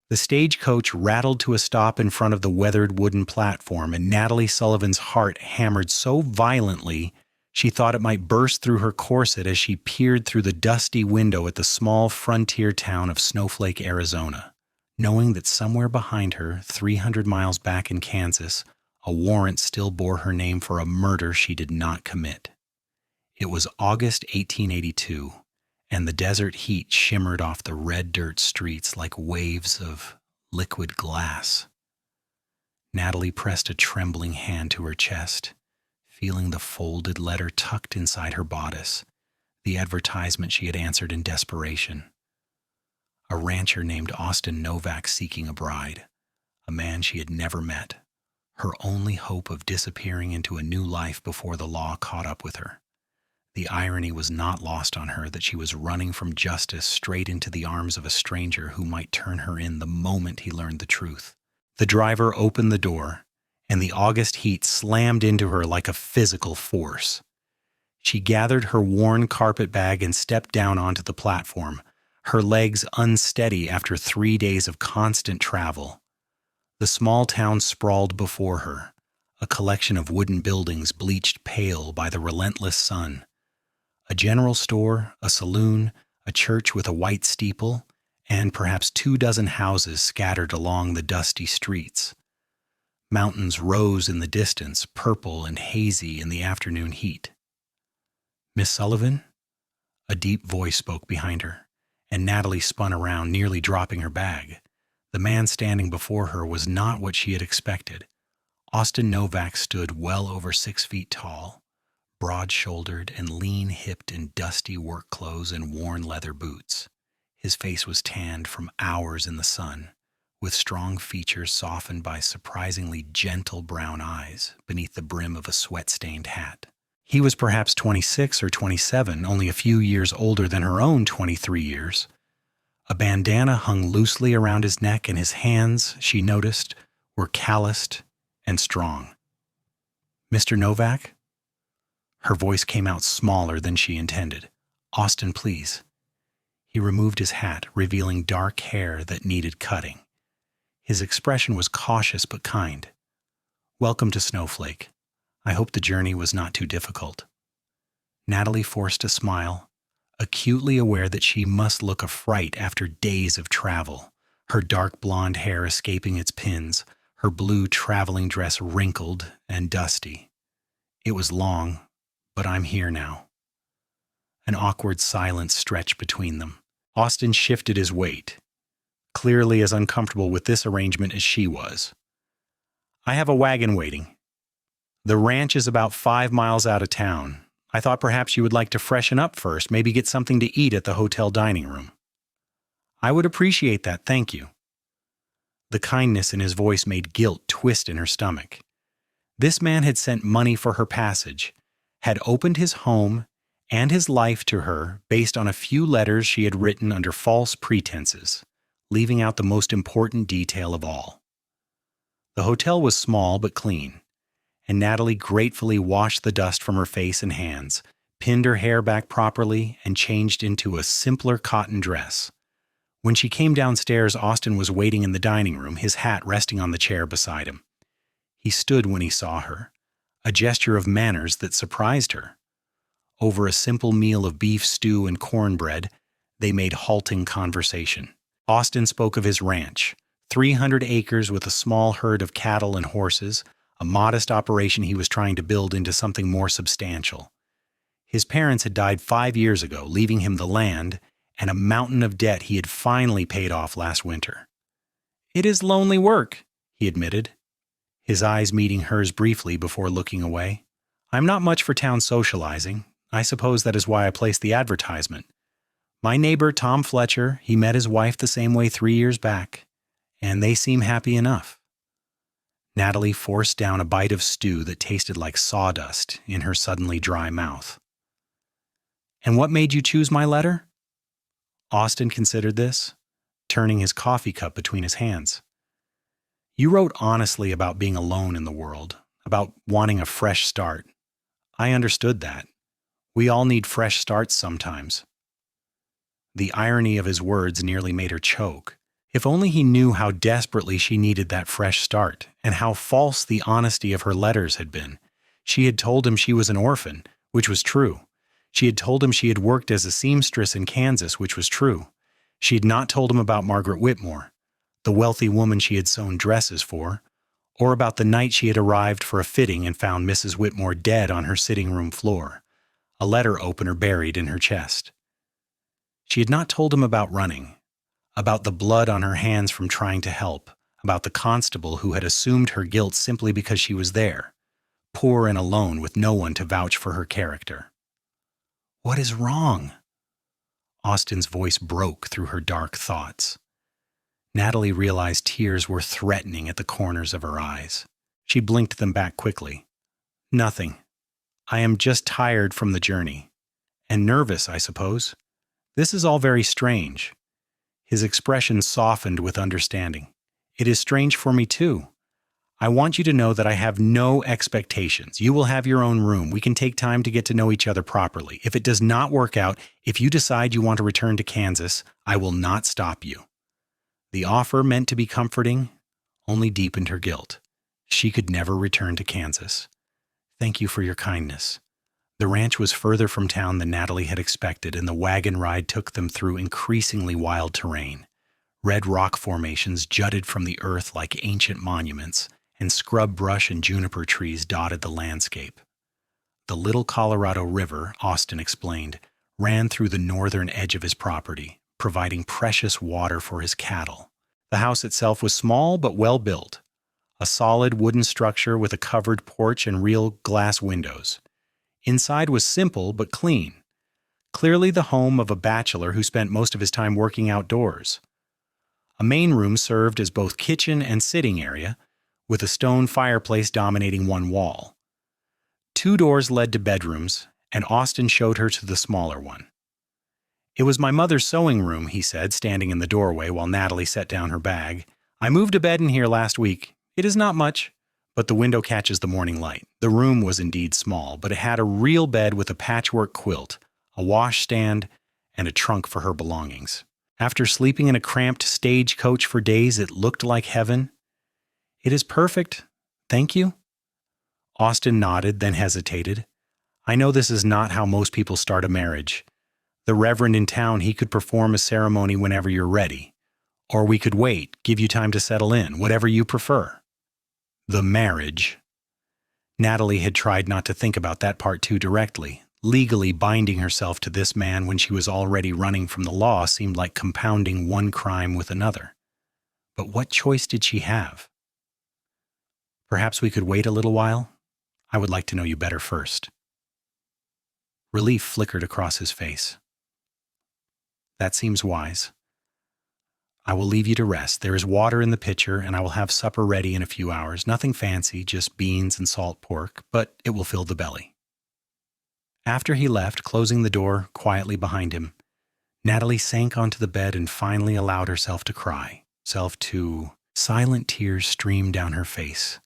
The stagecoach rattled to a stop in front of the weathered wooden platform, and Natalie Sullivan's heart hammered so violently she thought it might burst through her corset as she peered through the dusty window at the small frontier town of Snowflake, Arizona, knowing that somewhere behind her, 300 miles back in Kansas, a warrant still bore her name for a murder she did not commit. It was August 1882, and the desert heat shimmered off the red dirt streets like waves of liquid glass. Natalie pressed a trembling hand to her chest, feeling the folded letter tucked inside her bodice, the advertisement she had answered in desperation. A rancher named Austin Novak seeking a bride, a man she had never met, her only hope of disappearing into a new life before the law caught up with her. The irony was not lost on her that she was running from justice straight into the arms of a stranger who might turn her in the moment he learned the truth. The driver opened the door, and the August heat slammed into her like a physical force. She gathered her worn carpet bag and stepped down onto the platform, her legs unsteady after 3 days of constant travel. The small town sprawled before her, a collection of wooden buildings bleached pale by the relentless sun. A general store, a saloon, a church with a white steeple, and perhaps 24 houses scattered along the dusty streets. Mountains rose in the distance, purple and hazy in the afternoon heat. "Miss Sullivan?" A deep voice spoke behind her, and Natalie spun around, nearly dropping her bag. The man standing before her was not what she had expected. Austin Novak stood well over 6 feet tall, broad-shouldered and lean-hipped in dusty work clothes and worn leather boots. His face was tanned from hours in the sun, with strong features softened by surprisingly gentle brown eyes beneath the brim of a sweat-stained hat. He was perhaps 26 or 27, only a few years older than her own 23 years. A bandana hung loosely around his neck, and his hands, she noticed, were calloused and strong. "Mr. Novak?" Her voice came out smaller than she intended. "Austin, please." He removed his hat, revealing dark hair that needed cutting. His expression was cautious but kind. "Welcome to Snowflake. I hope the journey was not too difficult." Natalie forced a smile, acutely aware that she must look a fright after days of travel, her dark blonde hair escaping its pins, her blue traveling dress wrinkled and dusty. "It was long, but I'm here now." An awkward silence stretched between them. Austin shifted his weight, clearly as uncomfortable with this arrangement as she was. "I have a wagon waiting. The ranch is about 5 miles out of town. I thought perhaps you would like to freshen up first, maybe get something to eat at the hotel dining room." "I would appreciate that, thank you." The kindness in his voice made guilt twist in her stomach. This man had sent money for her passage, had opened his home and his life to her based on a few letters she had written under false pretenses, leaving out the most important detail of all. The hotel was small but clean, and Natalie gratefully washed the dust from her face and hands, pinned her hair back properly, and changed into a simpler cotton dress. When she came downstairs, Austin was waiting in the dining room, his hat resting on the chair beside him. He stood when he saw her, a gesture of manners that surprised her. Over a simple meal of beef stew and cornbread, they made halting conversation. Austin spoke of his ranch, 300 acres with a small herd of cattle and horses, a modest operation he was trying to build into something more substantial. His parents had died 5 years ago, leaving him the land and a mountain of debt he had finally paid off last winter. "It is lonely work," he admitted, his eyes meeting hers briefly before looking away. "I'm not much for town socializing. I suppose that is why I placed the advertisement. My neighbor, Tom Fletcher, he met his wife the same way 3 years back, and they seem happy enough." Natalie forced down a bite of stew that tasted like sawdust in her suddenly dry mouth. "And what made you choose my letter?" Austin considered this, turning his coffee cup between his hands. "You wrote honestly about being alone in the world, about wanting a fresh start. I understood that. We all need fresh starts sometimes." The irony of his words nearly made her choke. If only he knew how desperately she needed that fresh start, and how false the honesty of her letters had been. She had told him she was an orphan, which was true. She had told him she had worked as a seamstress in Kansas, which was true. She had not told him about Margaret Whitmore, the wealthy woman she had sewn dresses for, or about the night she had arrived for a fitting and found Mrs. Whitmore dead on her sitting room floor, a letter opener buried in her chest. She had not told him about running, about the blood on her hands from trying to help, about the constable who had assumed her guilt simply because she was there, poor and alone with no one to vouch for her character. What is wrong? Austin's voice broke through her dark thoughts. Natalie realized tears were threatening at the corners of her eyes. She blinked them back quickly. Nothing. I am just tired from the journey. And nervous, I suppose. This is all very strange. His expression softened with understanding. It is strange for me too. I want you to know that I have no expectations. You will have your own room. We can take time to get to know each other properly. If it does not work out, if you decide you want to return to Kansas, I will not stop you. The offer, meant to be comforting, only deepened her guilt. She could never return to Kansas. Thank you for your kindness. The ranch was further from town than Natalie had expected, and the wagon ride took them through increasingly wild terrain. Red rock formations jutted from the earth like ancient monuments, and scrub brush and juniper trees dotted the landscape. The Little Colorado River, Austin explained, ran through the northern edge of his property, providing precious water for his cattle. The house itself was small but well built, a solid wooden structure with a covered porch and real glass windows. Inside was simple but clean, clearly the home of a bachelor who spent most of his time working outdoors. A main room served as both kitchen and sitting area, with a stone fireplace dominating one wall. 2 doors led to bedrooms, and Austin showed her to the smaller one. It was my mother's sewing room, he said, standing in the doorway while Natalie set down her bag. I moved a bed in here last week. It is not much, but the window catches the morning light. The room was indeed small, but it had a real bed with a patchwork quilt, a washstand, and a trunk for her belongings. After sleeping in a cramped stagecoach for days, it looked like heaven. It is perfect. Thank you. Austin nodded, then hesitated. I know this is not how most people start a marriage. The reverend in town, he could perform a ceremony whenever you're ready. Or we could wait, give you time to settle in, whatever you prefer. The marriage. Natalie had tried not to think about that part too directly. Legally binding herself to this man when she was already running from the law seemed like compounding one crime with another. But what choice did she have? Perhaps we could wait a little while? I would like to know you better first. Relief flickered across his face. That seems wise. I will leave you to rest. There is water in the pitcher, and I will have supper ready in a few hours. Nothing fancy, just beans and salt pork, but it will fill the belly. After he left, closing the door quietly behind him, Natalie sank onto the bed and finally allowed herself to cry. Silent tears streamed down her face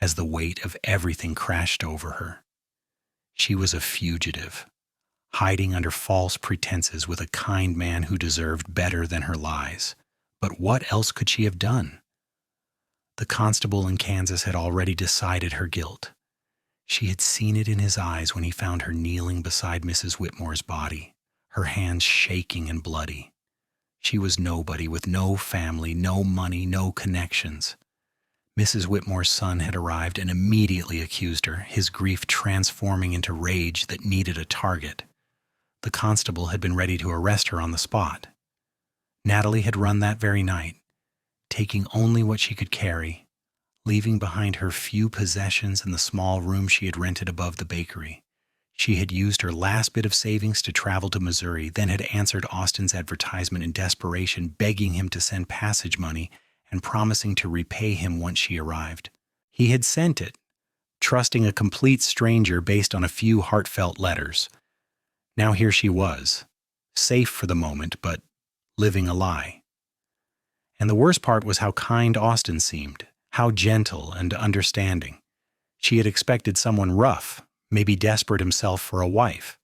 as the weight of everything crashed over her. She was a fugitive, hiding under false pretenses with a kind man who deserved better than her lies. But what else could she have done? The constable in Kansas had already decided her guilt. She had seen it in his eyes when he found her kneeling beside Mrs. Whitmore's body, her hands shaking and bloody. She was nobody with no family, no money, no connections. Mrs. Whitmore's son had arrived and immediately accused her, his grief transforming into rage that needed a target. The constable had been ready to arrest her on the spot. Natalie had run that very night, taking only what she could carry, leaving behind her few possessions in the small room she had rented above the bakery. She had used her last bit of savings to travel to Missouri, then had answered Austin's advertisement in desperation, begging him to send passage money and promising to repay him once she arrived. He had sent it, trusting a complete stranger based on a few heartfelt letters. Now here she was, safe for the moment, but living a lie. And the worst part was how kind Austin seemed, how gentle and understanding. She had expected someone rough, maybe desperate himself for a wife.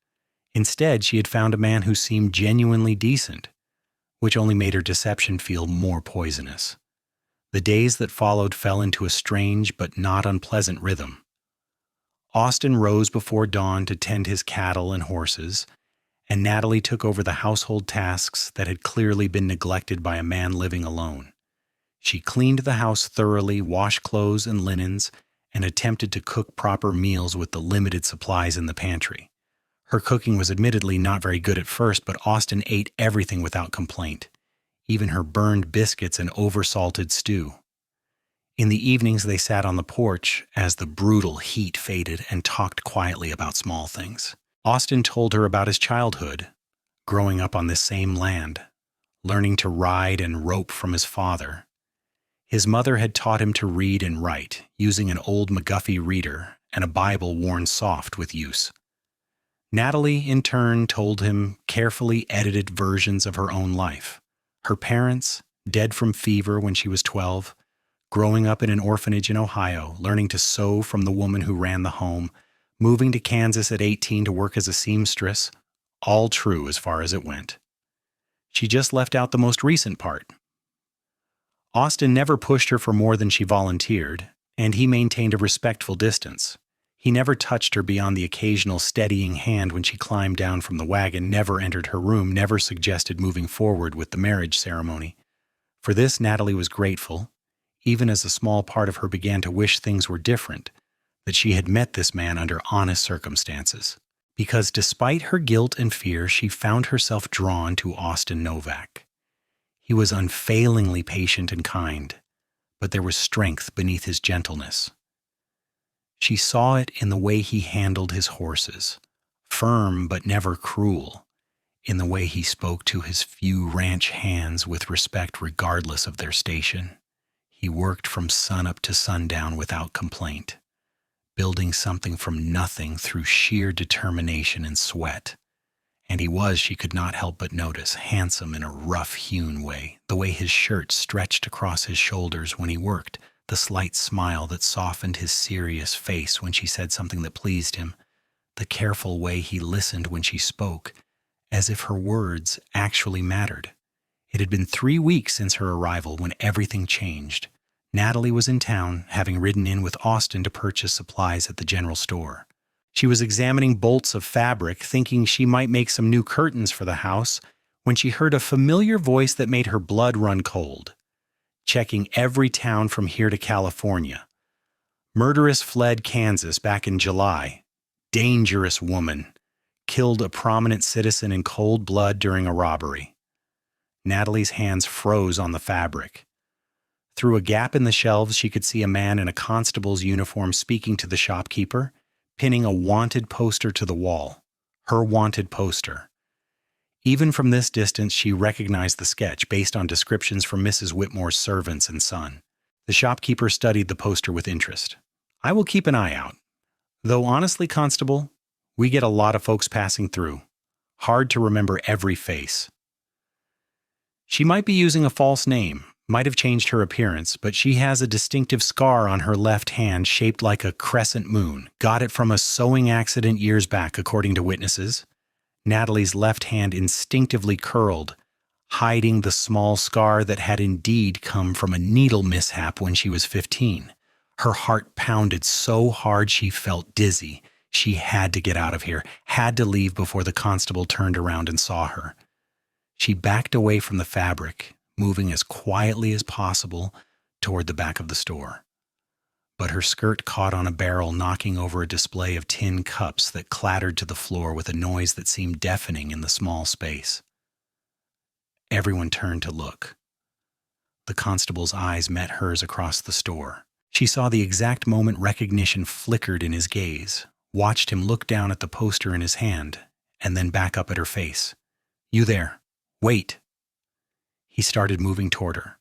Instead, she had found a man who seemed genuinely decent. which only made her deception feel more poisonous. The days that followed fell into a strange but not unpleasant rhythm. Austin rose before dawn to tend his cattle and horses, and Natalie took over the household tasks that had clearly been neglected by a man living alone. She cleaned the house thoroughly, washed clothes and linens, and attempted to cook proper meals with the limited supplies in the pantry. Her cooking was admittedly not very good at first, but Austin ate everything without complaint, even her burned biscuits and oversalted stew. In the evenings they sat on the porch as the brutal heat faded and talked quietly about small things. Austin told her about his childhood, growing up on this same land, learning to ride and rope from his father. His mother had taught him to read and write, using an old McGuffey reader and a Bible worn soft with use. Natalie, in turn, told him carefully edited versions of her own life. Her parents, dead from fever when she was 12, growing up in an orphanage in Ohio, learning to sew from the woman who ran the home, moving to Kansas at 18 to work as a seamstress, all true as far as it went. She just left out the most recent part. Austin never pushed her for more than she volunteered, and he maintained a respectful distance. He never touched her beyond the occasional steadying hand when she climbed down from the wagon, never entered her room, never suggested moving forward with the marriage ceremony. For this, Natalie was grateful, even as a small part of her began to wish things were different, that she had met this man under honest circumstances. Because despite her guilt and fear, she found herself drawn to Austin Novak. He was unfailingly patient and kind, but there was strength beneath his gentleness. She saw it in the way he handled his horses, firm but never cruel, in the way he spoke to his few ranch hands with respect regardless of their station. He worked from sunup to sundown without complaint, building something from nothing through sheer determination and sweat. And he was, she could not help but notice, handsome in a rough-hewn way, the way his shirt stretched across his shoulders when he worked, the slight smile that softened his serious face when she said something that pleased him, the careful way he listened when she spoke, as if her words actually mattered. It had been 3 weeks since her arrival when everything changed. Natalie was in town, having ridden in with Austin to purchase supplies at the general store. She was examining bolts of fabric, thinking she might make some new curtains for the house, when she heard a familiar voice that made her blood run cold. Checking every town from here to California. Murderess fled Kansas back in July. Dangerous woman. Killed a prominent citizen in cold blood during a robbery. Natalie's hands froze on the fabric. Through a gap in the shelves, she could see a man in a constable's uniform speaking to the shopkeeper, pinning a wanted poster to the wall. Her wanted poster. Even from this distance, she recognized the sketch based on descriptions from Mrs. Whitmore's servants and son. The shopkeeper studied the poster with interest. "I will keep an eye out. Though honestly, Constable, we get a lot of folks passing through. Hard to remember every face." She might be using a false name, might have changed her appearance, but she has a distinctive scar on her left hand shaped like a crescent moon. Got it from a sewing accident years back, according to witnesses. Natalie's left hand instinctively curled, hiding the small scar that had indeed come from a needle mishap when she was 15. Her heart pounded so hard she felt dizzy. She had to get out of here, had to leave before the constable turned around and saw her. She backed away from the fabric, moving as quietly as possible toward the back of the store. But her skirt caught on a barrel, knocking over a display of tin cups that clattered to the floor with a noise that seemed deafening in the small space. Everyone turned to look. The constable's eyes met hers across the store. She saw the exact moment recognition flickered in his gaze, watched him look down at the poster in his hand, and then back up at her face. "You there. Wait." He started moving toward her.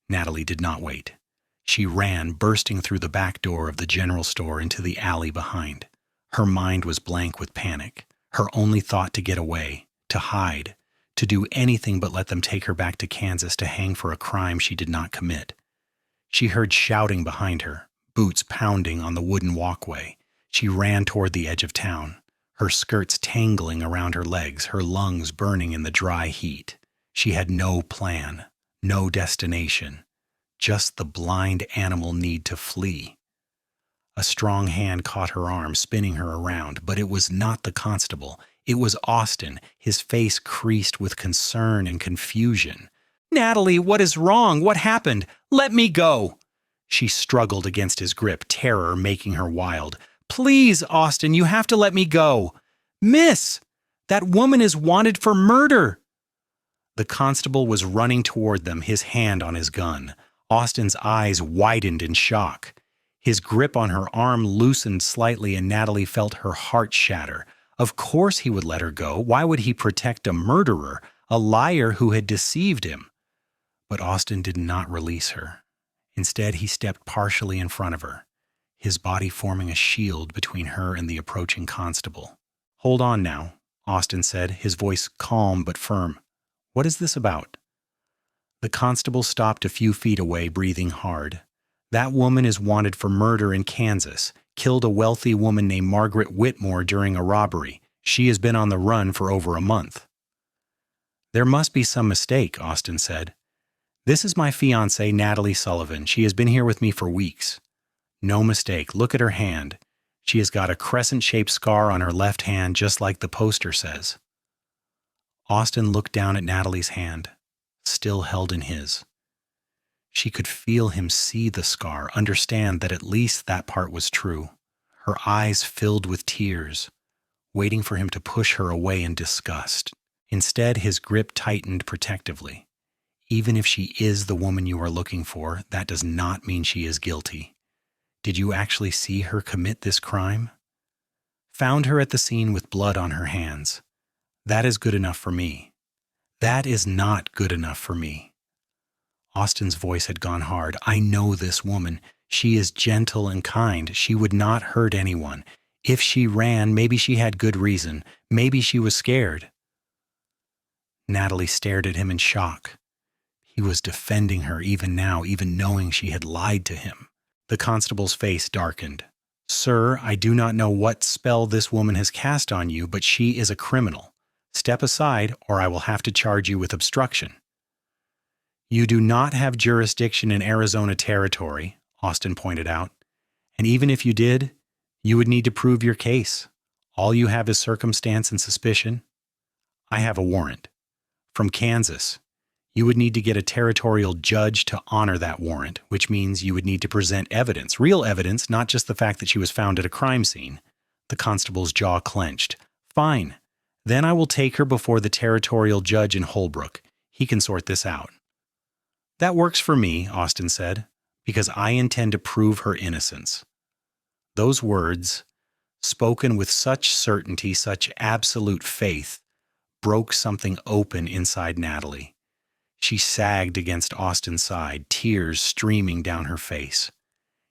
Natalie did not wait. She ran, bursting through the back door of the general store into the alley behind. Her mind was blank with panic. Her only thought to get away, to hide, to do anything but let them take her back to Kansas to hang for a crime she did not commit. She heard shouting behind her, boots pounding on the wooden walkway. She ran toward the edge of town, her skirts tangling around her legs, her lungs burning in the dry heat. She had no plan, no destination, just the blind animal need to flee. A strong hand caught her arm, spinning her around, but it was not the constable. It was Austin, his face creased with concern and confusion. "Natalie, what is wrong? What happened? Let me go!" She struggled against his grip, terror making her wild. "Please, Austin, you have to let me go." "Miss, that woman is wanted for murder." The constable was running toward them, his hand on his gun. Austin's eyes widened in shock. His grip on her arm loosened slightly, and Natalie felt her heart shatter. Of course he would let her go. Why would he protect a murderer, a liar who had deceived him? But Austin did not release her. Instead, he stepped partially in front of her, his body forming a shield between her and the approaching constable. "Hold on now," Austin said, his voice calm but firm. "What is this about?" The constable stopped a few feet away, breathing hard. "That woman is wanted for murder in Kansas, killed a wealthy woman named Margaret Whitmore during a robbery. She has been on the run for over a month." "There must be some mistake," Austin said. "This is my fiancée, Natalie Sullivan. She has been here with me for weeks." "No mistake. Look at her hand. She has got a crescent-shaped scar on her left hand, just like the poster says." Austin looked down at Natalie's hand, still held in his. She could feel him see the scar, understand that at least that part was true. Her eyes filled with tears, waiting for him to push her away in disgust. Instead, his grip tightened protectively. "Even if she is the woman you are looking for, that does not mean she is guilty. Did you actually see her commit this crime?" "Found her at the scene with blood on her hands. That is good enough for me." "That is not good enough for me." Austin's voice had gone hard. "I know this woman. She is gentle and kind. She would not hurt anyone. If she ran, maybe she had good reason. Maybe she was scared." Natalie stared at him in shock. He was defending her even now, even knowing she had lied to him. The constable's face darkened. "Sir, I do not know what spell this woman has cast on you, but she is a criminal. Step aside, or I will have to charge you with obstruction." "You do not have jurisdiction in Arizona territory," Austin pointed out. "And even if you did, you would need to prove your case. All you have is circumstance and suspicion." "I have a warrant. From Kansas. You would need to get a territorial judge to honor that warrant, which means you would need to present evidence, real evidence, not just the fact that she was found at a crime scene." The constable's jaw clenched. "Fine. Then I will take her before the territorial judge in Holbrook. He can sort this out." "That works for me," Austin said, "because I intend to prove her innocence." Those words, spoken with such certainty, such absolute faith, broke something open inside Natalie. She sagged against Austin's side, tears streaming down her face.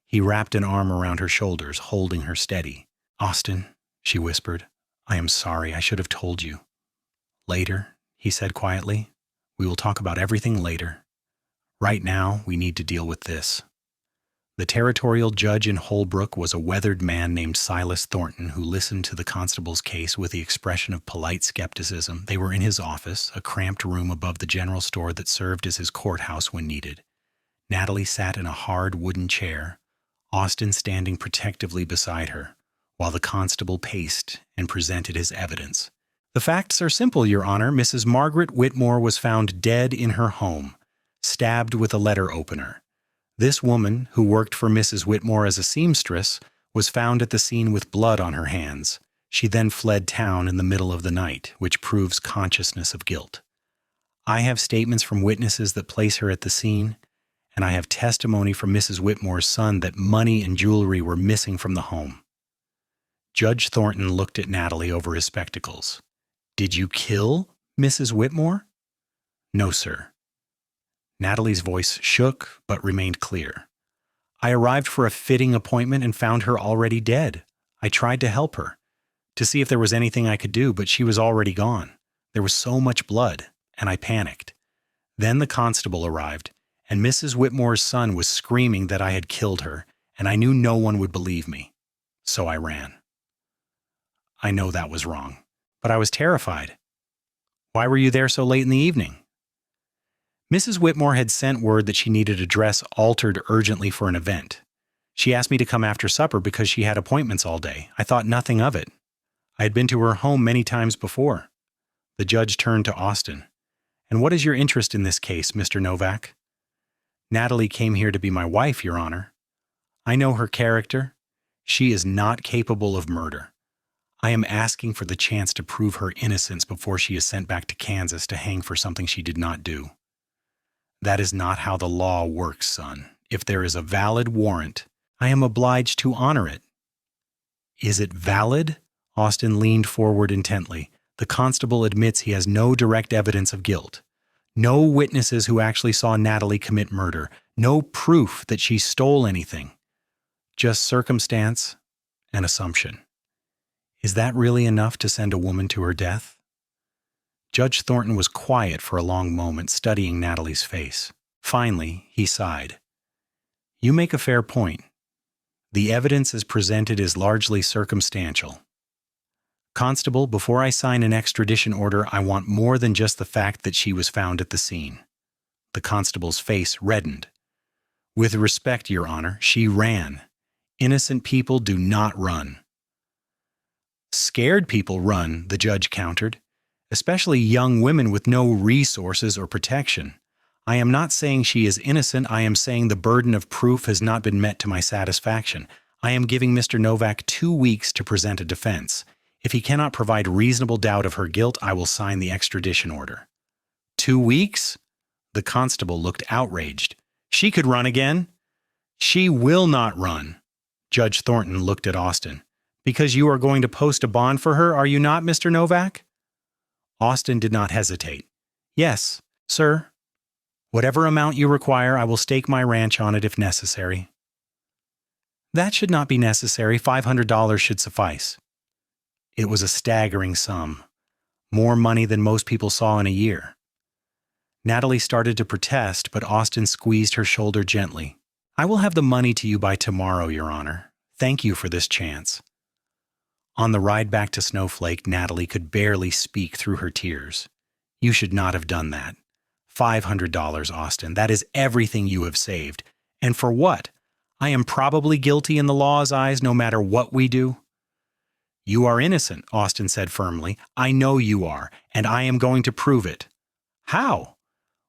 He wrapped an arm around her shoulders, holding her steady. "Austin," she whispered, "I am sorry. I should have told you." "Later," he said quietly. "We will talk about everything later. Right now, we need to deal with this." The territorial judge in Holbrook was a weathered man named Silas Thornton who listened to the constable's case with the expression of polite skepticism. They were in his office, a cramped room above the general store that served as his courthouse when needed. Natalie sat in a hard wooden chair, Austin standing protectively beside her, while the constable paced and presented his evidence. "The facts are simple, Your Honor. Mrs. Margaret Whitmore was found dead in her home, stabbed with a letter opener. This woman, who worked for Mrs. Whitmore as a seamstress, was found at the scene with blood on her hands. She then fled town in the middle of the night, which proves consciousness of guilt. I have statements from witnesses that place her at the scene, and I have testimony from Mrs. Whitmore's son that money and jewelry were missing from the home." Judge Thornton looked at Natalie over his spectacles. "Did you kill Mrs. Whitmore?" "No, sir." Natalie's voice shook but remained clear. "I arrived for a fitting appointment and found her already dead. I tried to help her, to see if there was anything I could do, but she was already gone. There was so much blood, and I panicked. Then the constable arrived, and Mrs. Whitmore's son was screaming that I had killed her, and I knew no one would believe me. So I ran. I know that was wrong, but I was terrified." "Why were you there so late in the evening?" Mrs. Whitmore had sent word that she needed a dress altered urgently for an event. She asked me to come after supper because she had appointments all day. I thought nothing of it. I had been to her home many times before. The judge turned to Austin. And what is your interest in this case, Mr. Novak? Natalie came here to be my wife, Your Honor. I know her character. She is not capable of murder. I am asking for the chance to prove her innocence before she is sent back to Kansas to hang for something she did not do. That is not how the law works, son. If there is a valid warrant, I am obliged to honor it. Is it valid? Austin leaned forward intently. The constable admits he has no direct evidence of guilt. No witnesses who actually saw Natalie commit murder. No proof that she stole anything. Just circumstance and assumption. Is that really enough to send a woman to her death? Judge Thornton was quiet for a long moment, studying Natalie's face. Finally, he sighed. You make a fair point. The evidence as presented is largely circumstantial. Constable, before I sign an extradition order, I want more than just the fact that she was found at the scene. The constable's face reddened. With respect, Your Honor, she ran. Innocent people do not run. Scared people run, the judge countered, especially young women with no resources or protection. I am not saying she is innocent. I am saying the burden of proof has not been met to my satisfaction. I am giving Mr. Novak 2 weeks to present a defense. If he cannot provide reasonable doubt of her guilt, I will sign the extradition order. 2 weeks? The constable looked outraged. She could run again. She will not run. Judge Thornton looked at Austin. Because you are going to post a bond for her, are you not, Mr. Novak? Austin did not hesitate. Yes, sir. Whatever amount you require, I will stake my ranch on it if necessary. That should not be necessary. $500 should suffice. It was a staggering sum. More money than most people saw in a year. Natalie started to protest, but Austin squeezed her shoulder gently. I will have the money to you by tomorrow, Your Honor. Thank you for this chance. On the ride back to Snowflake, Natalie could barely speak through her tears. You should not have done that. $500, Austin. That is everything you have saved. And for what? I am probably guilty in the law's eyes no matter what we do. You are innocent, Austin said firmly. I know you are, and I am going to prove it. How?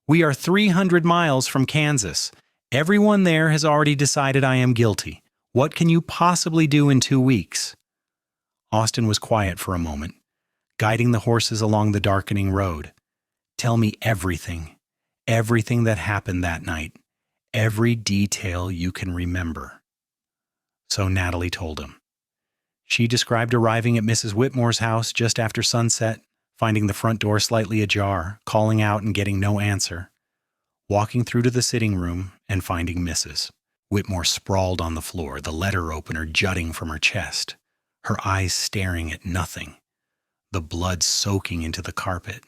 We are 300 miles from Kansas. Everyone there has already decided I am guilty. What can you possibly do in 2 weeks? Austin was quiet for a moment, guiding the horses along the darkening road. Tell me everything that happened that night, every detail you can remember. So Natalie told him. She described arriving at Mrs. Whitmore's house just after sunset, finding the front door slightly ajar, calling out and getting no answer, walking through to the sitting room and finding Mrs. Whitmore sprawled on the floor, the letter opener jutting from her chest, her eyes staring at nothing, the blood soaking into the carpet.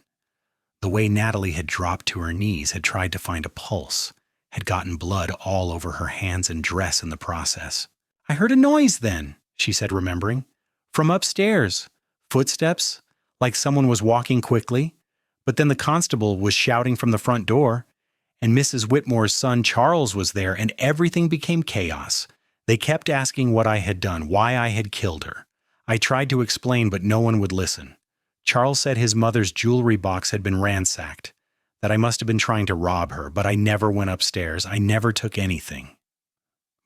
The way Natalie had dropped to her knees, had tried to find a pulse, had gotten blood all over her hands and dress in the process. I heard a noise then, she said, remembering. From upstairs. Footsteps, like someone was walking quickly. But then the constable was shouting from the front door, and Mrs. Whitmore's son Charles was there, and everything became chaos. They kept asking what I had done, why I had killed her. I tried to explain, but no one would listen. Charles said his mother's jewelry box had been ransacked, that I must have been trying to rob her, but I never went upstairs. I never took anything.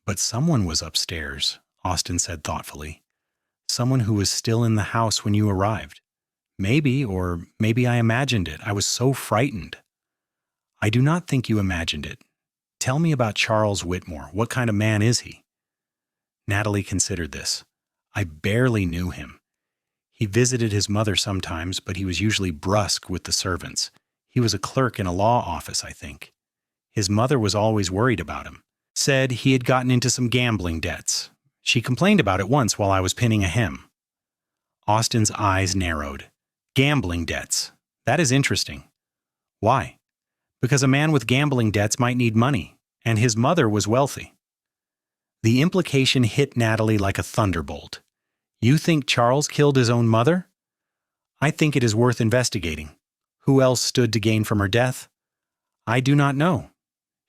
But someone was upstairs, Austin said thoughtfully. Someone who was still in the house when you arrived. Maybe, or maybe I imagined it. I was so frightened. I do not think you imagined it. Tell me about Charles Whitmore. What kind of man is he? Natalie considered this. I barely knew him. He visited his mother sometimes, but he was usually brusque with the servants. He was a clerk in a law office, I think. His mother was always worried about him. Said he had gotten into some gambling debts. She complained about it once while I was pinning a hem. Austin's eyes narrowed. Gambling debts. That is interesting. Why? Because a man with gambling debts might need money, and his mother was wealthy. The implication hit Natalie like a thunderbolt. You think Charles killed his own mother? I think it is worth investigating. Who else stood to gain from her death? I do not know.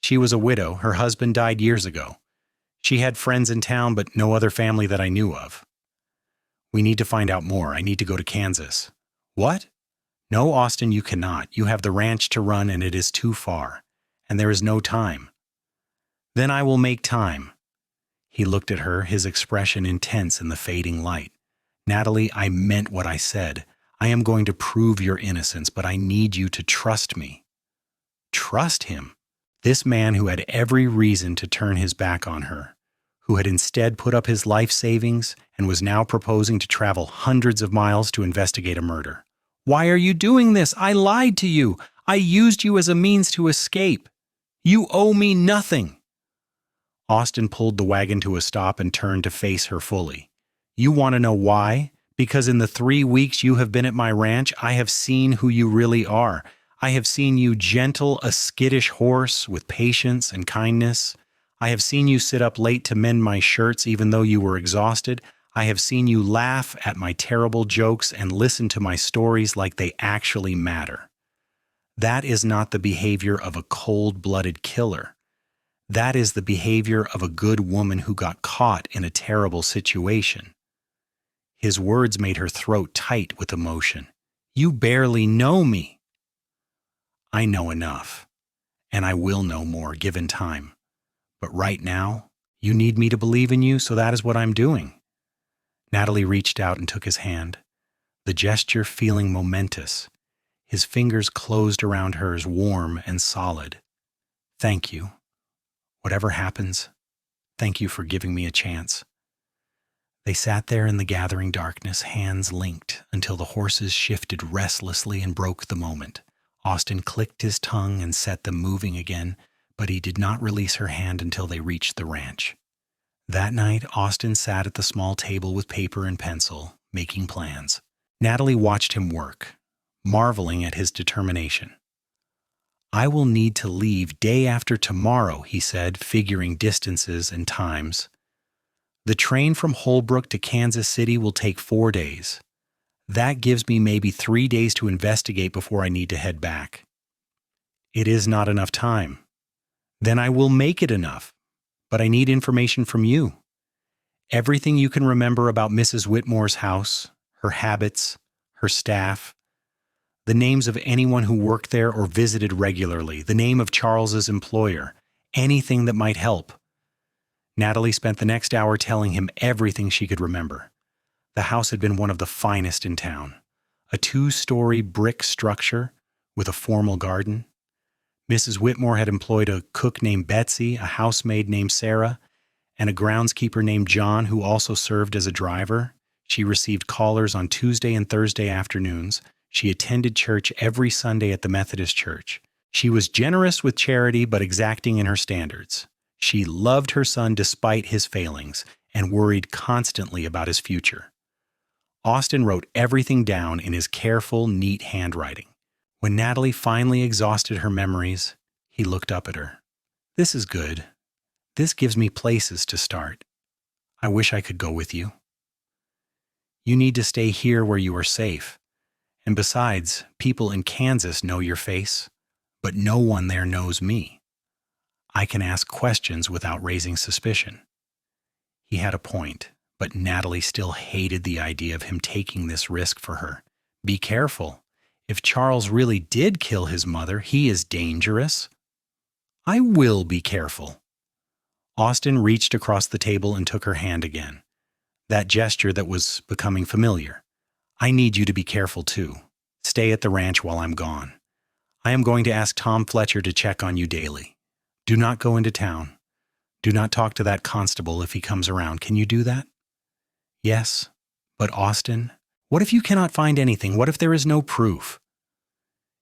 She was a widow. Her husband died years ago. She had friends in town, but no other family that I knew of. We need to find out more. I need to go to Kansas. What? No, Austin, you cannot. You have the ranch to run and it is too far. And there is no time. Then I will make time. He looked at her, his expression intense in the fading light. Natalie, I meant what I said. I am going to prove your innocence, but I need you to trust me. Trust him? This man who had every reason to turn his back on her, who had instead put up his life savings and was now proposing to travel hundreds of miles to investigate a murder. Why are you doing this? I lied to you. I used you as a means to escape. You owe me nothing. Austin pulled the wagon to a stop and turned to face her fully. You want to know why? Because in the 3 weeks you have been at my ranch, I have seen who you really are. I have seen you gentle, a skittish horse with patience and kindness. I have seen you sit up late to mend my shirts even though you were exhausted. I have seen you laugh at my terrible jokes and listen to my stories like they actually matter. That is not the behavior of a cold-blooded killer. That is the behavior of a good woman who got caught in a terrible situation. His words made her throat tight with emotion. You barely know me. I know enough, and I will know more given time. But right now, you need me to believe in you, so that is what I'm doing. Natalie reached out and took his hand, the gesture feeling momentous. His fingers closed around hers, warm and solid. Thank you. Whatever happens, thank you for giving me a chance. They sat there in the gathering darkness, hands linked, until the horses shifted restlessly and broke the moment. Austin clicked his tongue and set them moving again, but he did not release her hand until they reached the ranch. That night, Austin sat at the small table with paper and pencil, making plans. Natalie watched him work, marveling at his determination. I will need to leave day after tomorrow, he said, figuring distances and times. The train from Holbrook to Kansas City will take 4 days. That gives me maybe 3 days to investigate before I need to head back. It is not enough time. Then I will make it enough, but I need information from you. Everything you can remember about Mrs. Whitmore's house, her habits, her staff, the names of anyone who worked there or visited regularly, the name of Charles's employer, anything that might help. Natalie spent the next hour telling him everything she could remember. The house had been one of the finest in town, a 2-story brick structure with a formal garden. Mrs. Whitmore had employed a cook named Betsy, a housemaid named Sarah, and a groundskeeper named John who also served as a driver. She received callers on Tuesday and Thursday afternoons. She attended church every Sunday at the Methodist Church. She was generous with charity but exacting in her standards. She loved her son despite his failings and worried constantly about his future. Austin wrote everything down in his careful, neat handwriting. When Natalie finally exhausted her memories, he looked up at her. This is good. This gives me places to start. I wish I could go with you. You need to stay here where you are safe. And besides, people in Kansas know your face, but no one there knows me. I can ask questions without raising suspicion. He had a point, but Natalie still hated the idea of him taking this risk for her. Be careful. If Charles really did kill his mother, he is dangerous. I will be careful. Austin reached across the table and took her hand again. That gesture that was becoming familiar. I need you to be careful too. Stay at the ranch while I'm gone. I am going to ask Tom Fletcher to check on you daily. Do not go into town. Do not talk to that constable if he comes around. Can you do that? Yes, but Austin, what if you cannot find anything? What if there is no proof?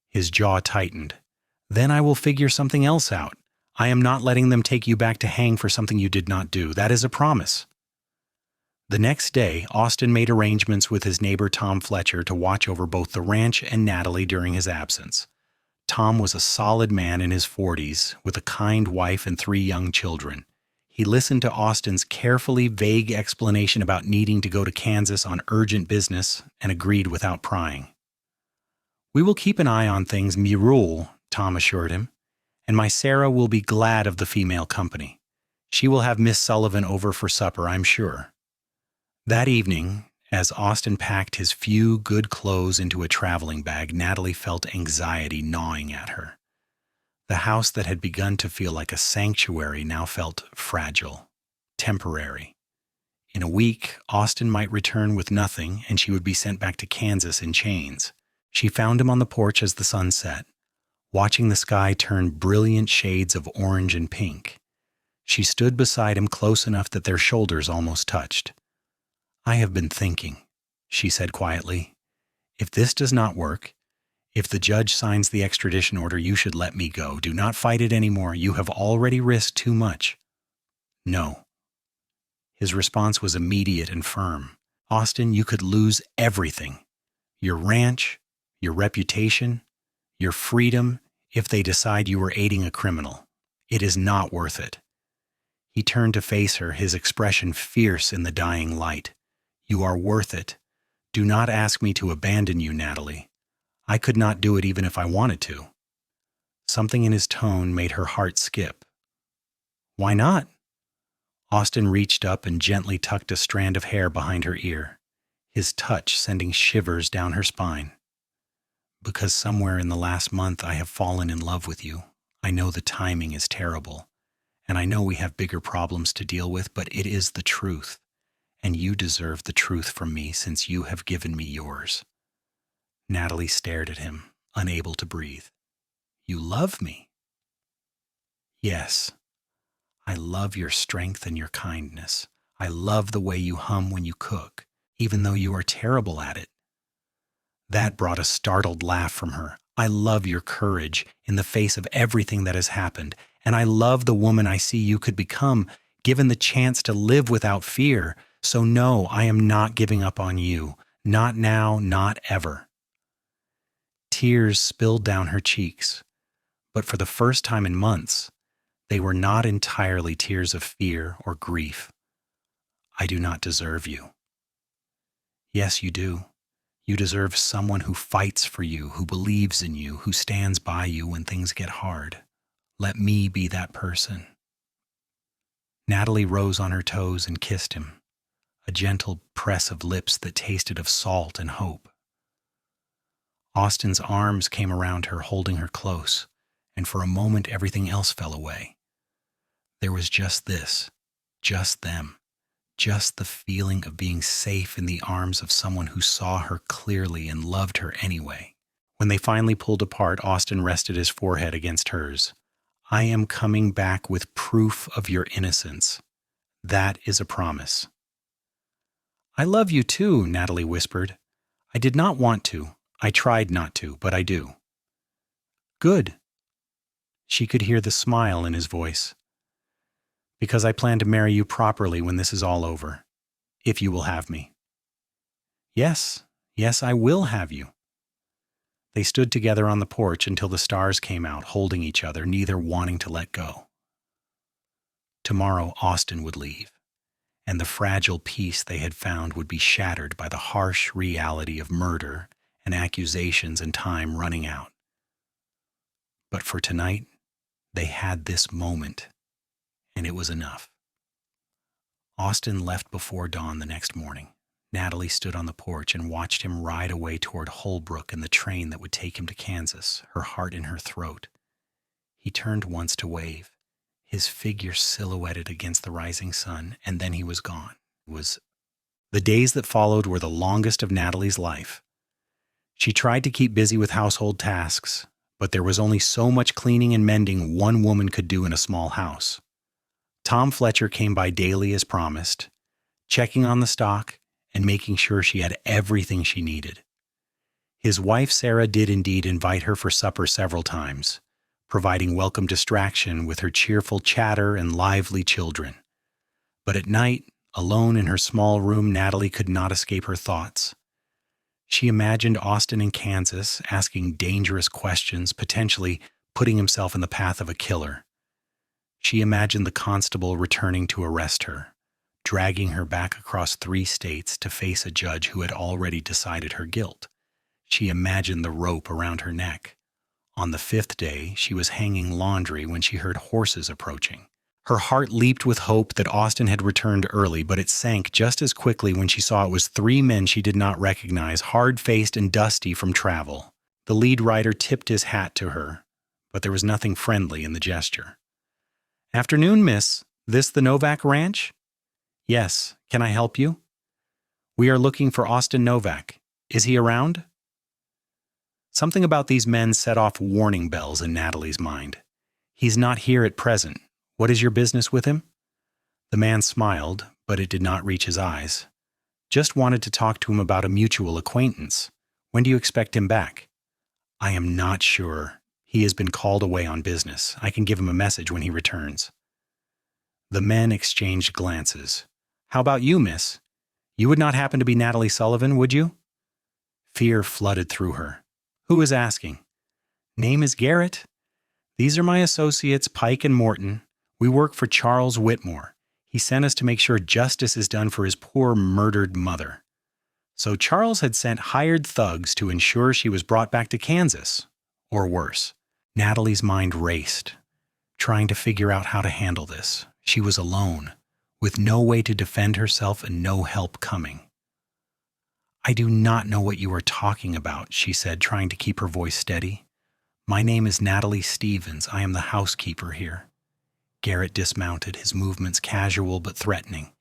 His jaw tightened. Then I will figure something else out. I am not letting them take you back to hang for something you did not do. That is a promise. The next day, Austin made arrangements with his neighbor Tom Fletcher to watch over both the ranch and Natalie during his absence. Tom was a solid man in his 40s, with a kind wife and 3 young children. He listened to Austin's carefully vague explanation about needing to go to Kansas on urgent business and agreed without prying. We will keep an eye on things, Mirul, Tom assured him. And my Sarah will be glad of the female company. She will have Miss Sullivan over for supper, I'm sure. That evening, as Austin packed his few good clothes into a traveling bag, Natalie felt anxiety gnawing at her. The house that had begun to feel like a sanctuary now felt fragile, temporary. In a week, Austin might return with nothing, and she would be sent back to Kansas in chains. She found him on the porch as the sun set, watching the sky turn brilliant shades of orange and pink. She stood beside him close enough that their shoulders almost touched. "I have been thinking," she said quietly. "If this does not work, if the judge signs the extradition order, you should let me go. Do not fight it anymore. You have already risked too much." "No." His response was immediate and firm. "Austin, you could lose everything. Your ranch, your reputation, your freedom, if they decide you were aiding a criminal. It is not worth it." He turned to face her, his expression fierce in the dying light. "You are worth it. Do not ask me to abandon you, Natalie. I could not do it even if I wanted to." Something in his tone made her heart skip. "Why not?" Austin reached up and gently tucked a strand of hair behind her ear, his touch sending shivers down her spine. "Because somewhere in the last month I have fallen in love with you. I know the timing is terrible, and I know we have bigger problems to deal with, but it is the truth, and you deserve the truth from me since you have given me yours." Natalie stared at him, unable to breathe. "You love me?" "Yes. I love your strength and your kindness. I love the way you hum when you cook, even though you are terrible at it." That brought a startled laugh from her. "I love your courage in the face of everything that has happened, and I love the woman I see you could become, given the chance to live without fear. So no, I am not giving up on you. Not now, not ever." Tears spilled down her cheeks, but for the first time in months, they were not entirely tears of fear or grief. "I do not deserve you." "Yes, you do. You deserve someone who fights for you, who believes in you, who stands by you when things get hard. Let me be that person." Natalie rose on her toes and kissed him, a gentle press of lips that tasted of salt and hope. Austin's arms came around her, holding her close, and for a moment everything else fell away. There was just this, just them, just the feeling of being safe in the arms of someone who saw her clearly and loved her anyway. When they finally pulled apart, Austin rested his forehead against hers. "I am coming back with proof of your innocence. That is a promise." "I love you too," Natalie whispered. "I did not want to. I tried not to, but I do." "Good." She could hear the smile in his voice. "Because I plan to marry you properly when this is all over, if you will have me." Yes, I will have you." They stood together on the porch until the stars came out, holding each other, neither wanting to let go. Tomorrow Austin would leave, and the fragile peace they had found would be shattered by the harsh reality of murder and accusations and time running out. But for tonight, they had this moment, and it was enough. Austin left before dawn the next morning. Natalie stood on the porch and watched him ride away toward Holbrook in the train that would take him to Kansas, her heart in her throat. He turned once to wave, his figure silhouetted against the rising sun, and then he was gone. The days that followed were the longest of Natalie's life. She tried to keep busy with household tasks, but there was only so much cleaning and mending one woman could do in a small house. Tom Fletcher came by daily as promised, checking on the stock and making sure she had everything she needed. His wife Sarah did indeed invite her for supper several times, providing welcome distraction with her cheerful chatter and lively children. But at night, alone in her small room, Natalie could not escape her thoughts. She imagined Austin in Kansas asking dangerous questions, potentially putting himself in the path of a killer. She imagined the constable returning to arrest her, dragging her back across 3 states to face a judge who had already decided her guilt. She imagined the rope around her neck, On the 5th day, she was hanging laundry when she heard horses approaching. Her heart leaped with hope that Austin had returned early, but it sank just as quickly when she saw it was 3 men she did not recognize, hard-faced and dusty from travel. The lead rider tipped his hat to her, but there was nothing friendly in the gesture. "Afternoon, miss. This the Novak ranch?" "Yes. Can I help you?" "We are looking for Austin Novak. Is he around?" Something about these men set off warning bells in Natalie's mind. "He's not here at present. What is your business with him?" The man smiled, but it did not reach his eyes. "Just wanted to talk to him about a mutual acquaintance. When do you expect him back?" "I am not sure. He has been called away on business. I can give him a message when he returns." The men exchanged glances. "How about you, miss? You would not happen to be Natalie Sullivan, would you?" Fear flooded through her. "Who is asking?" "Name is Garrett. These are my associates, Pike and Morton. We work for Charles Whitmore. He sent us to make sure justice is done for his poor murdered mother." So Charles had sent hired thugs to ensure she was brought back to Kansas. Or worse. Natalie's mind raced, trying to figure out how to handle this. She was alone, with no way to defend herself and no help coming. "I do not know what you are talking about," she said, trying to keep her voice steady. "My name is Natalie Stevens. I am the housekeeper here." Garrett dismounted, his movements casual but threatening.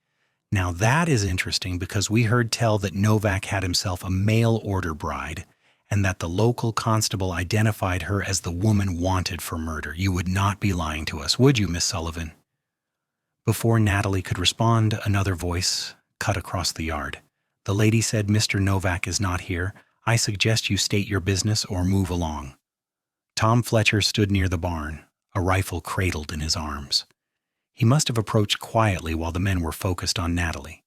"Now that is interesting because we heard tell that Novak had himself a mail-order bride and that the local constable identified her as the woman wanted for murder. You would not be lying to us, would you, Miss Sullivan?" Before Natalie could respond, another voice cut across the yard. The lady said, "Mr. Novak is not here. I suggest you state your business or move along." Tom Fletcher stood near the barn, a rifle cradled in his arms. He must have approached quietly while the men were focused on Natalie.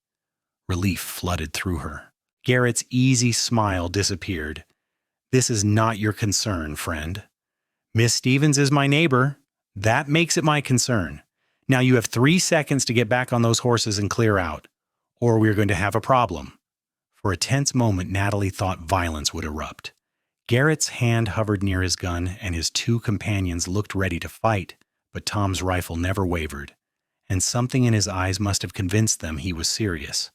Relief flooded through her. Garrett's easy smile disappeared. "This is not your concern, friend. Miss Stevens is my neighbor. That makes it my concern. Now you have 3 seconds to get back on those horses and clear out, or we're going to have a problem." For a tense moment, Natalie thought violence would erupt. Garrett's hand hovered near his gun, and his 2 companions looked ready to fight, but Tom's rifle never wavered, and something in his eyes must have convinced them he was serious.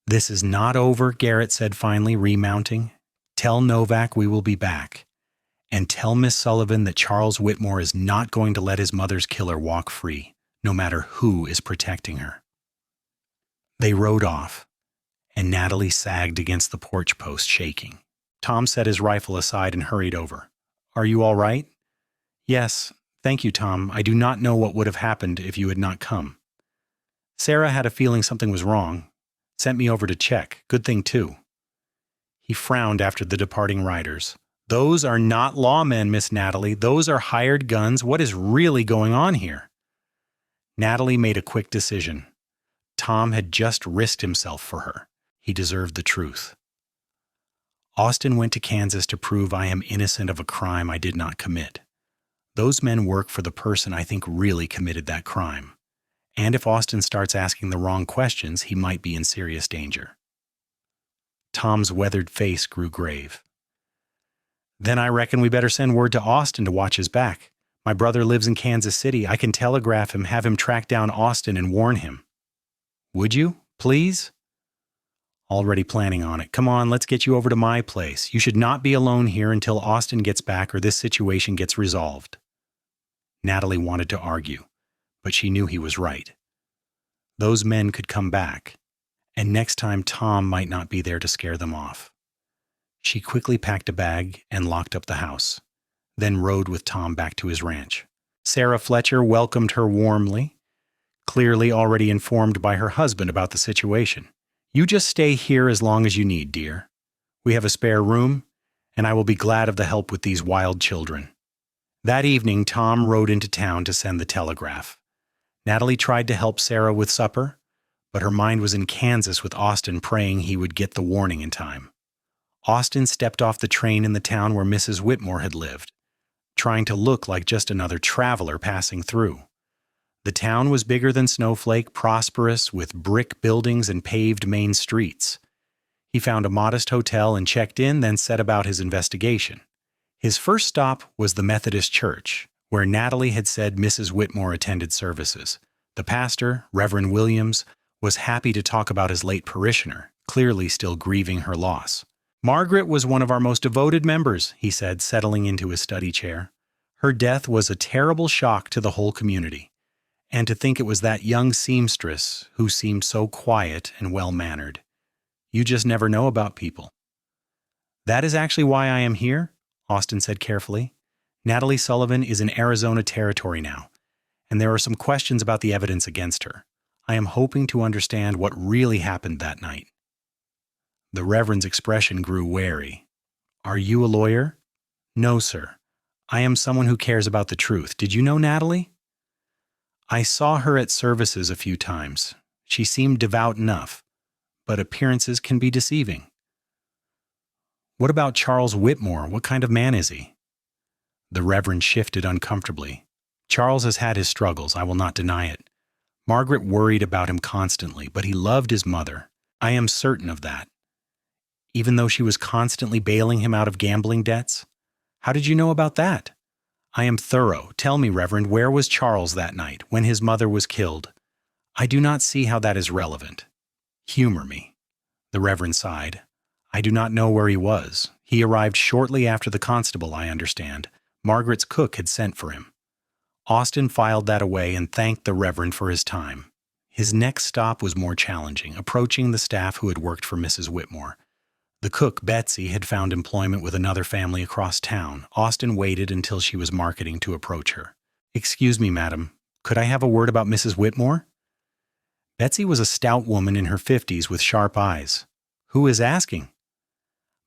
"This is not over," Garrett said finally, remounting. "Tell Novak we will be back. And tell Miss Sullivan that Charles Whitmore is not going to let his mother's killer walk free, no matter who is protecting her." They rode off, and Natalie sagged against the porch post, shaking. Tom set his rifle aside and hurried over. "Are you all right?" "Yes, thank you, Tom. I do not know what would have happened if you had not come. Sarah had a feeling something was wrong. Sent me over to check. Good thing, too." He frowned after the departing riders. "Those are not lawmen, Miss Natalie. Those are hired guns. What is really going on here?" Natalie made a quick decision. Tom had just risked himself for her. He deserved the truth. "Austin went to Kansas to prove I am innocent of a crime I did not commit. Those men work for the person I think really committed that crime. And if Austin starts asking the wrong questions, he might be in serious danger." Tom's weathered face grew grave. "Then I reckon we better send word to Austin to watch his back. My brother lives in Kansas City. I can telegraph him, have him track down Austin and warn him." "Would you, please?" "Already planning on it. Come on, let's get you over to my place. You should not be alone here until Austin gets back or this situation gets resolved." Natalie wanted to argue, but she knew he was right. Those men could come back, and next time Tom might not be there to scare them off. She quickly packed a bag and locked up the house, then rode with Tom back to his ranch. Sarah Fletcher welcomed her warmly, clearly already informed by her husband about the situation. "You just stay here as long as you need, dear. We have a spare room, and I will be glad of the help with these wild children." That evening, Tom rode into town to send the telegraph. Natalie tried to help Sarah with supper, but her mind was in Kansas with Austin, praying he would get the warning in time. Austin stepped off the train in the town where Mrs. Whitmore had lived, trying to look like just another traveler passing through. The town was bigger than Snowflake, prosperous, with brick buildings and paved main streets. He found a modest hotel and checked in, then set about his investigation. His first stop was the Methodist Church, where Natalie had said Mrs. Whitmore attended services. The pastor, Reverend Williams, was happy to talk about his late parishioner, clearly still grieving her loss. "Margaret was one of our most devoted members," he said, settling into his study chair. "Her death was a terrible shock to the whole community. And to think it was that young seamstress who seemed so quiet and well-mannered. You just never know about people." "That is actually why I am here," Austin said carefully. "Natalie Sullivan is in Arizona territory now, and there are some questions about the evidence against her. I am hoping to understand what really happened that night." The Reverend's expression grew wary. "Are you a lawyer?" "No, sir. I am someone who cares about the truth. Did you know Natalie?" "I saw her at services a few times. She seemed devout enough, but appearances can be deceiving." "What about Charles Whitmore? What kind of man is he?" The Reverend shifted uncomfortably. "Charles has had his struggles, I will not deny it. Margaret worried about him constantly, but he loved his mother. I am certain of that. Even though she was constantly bailing him out of gambling debts? How did you know about that?" "I am thorough. Tell me, Reverend, where was Charles that night, when his mother was killed?" "I do not see how that is relevant." "Humor me." The Reverend sighed. "I do not know where he was. He arrived shortly after the constable, I understand. Margaret's cook had sent for him." Austin filed that away and thanked the Reverend for his time. His next stop was more challenging, approaching the staff who had worked for Mrs. Whitmore. The cook, Betsy, had found employment with another family across town. Austin waited until she was marketing to approach her. "Excuse me, madam. Could I have a word about Mrs. Whitmore?" Betsy was a stout woman in her 50s with sharp eyes. "Who is asking?"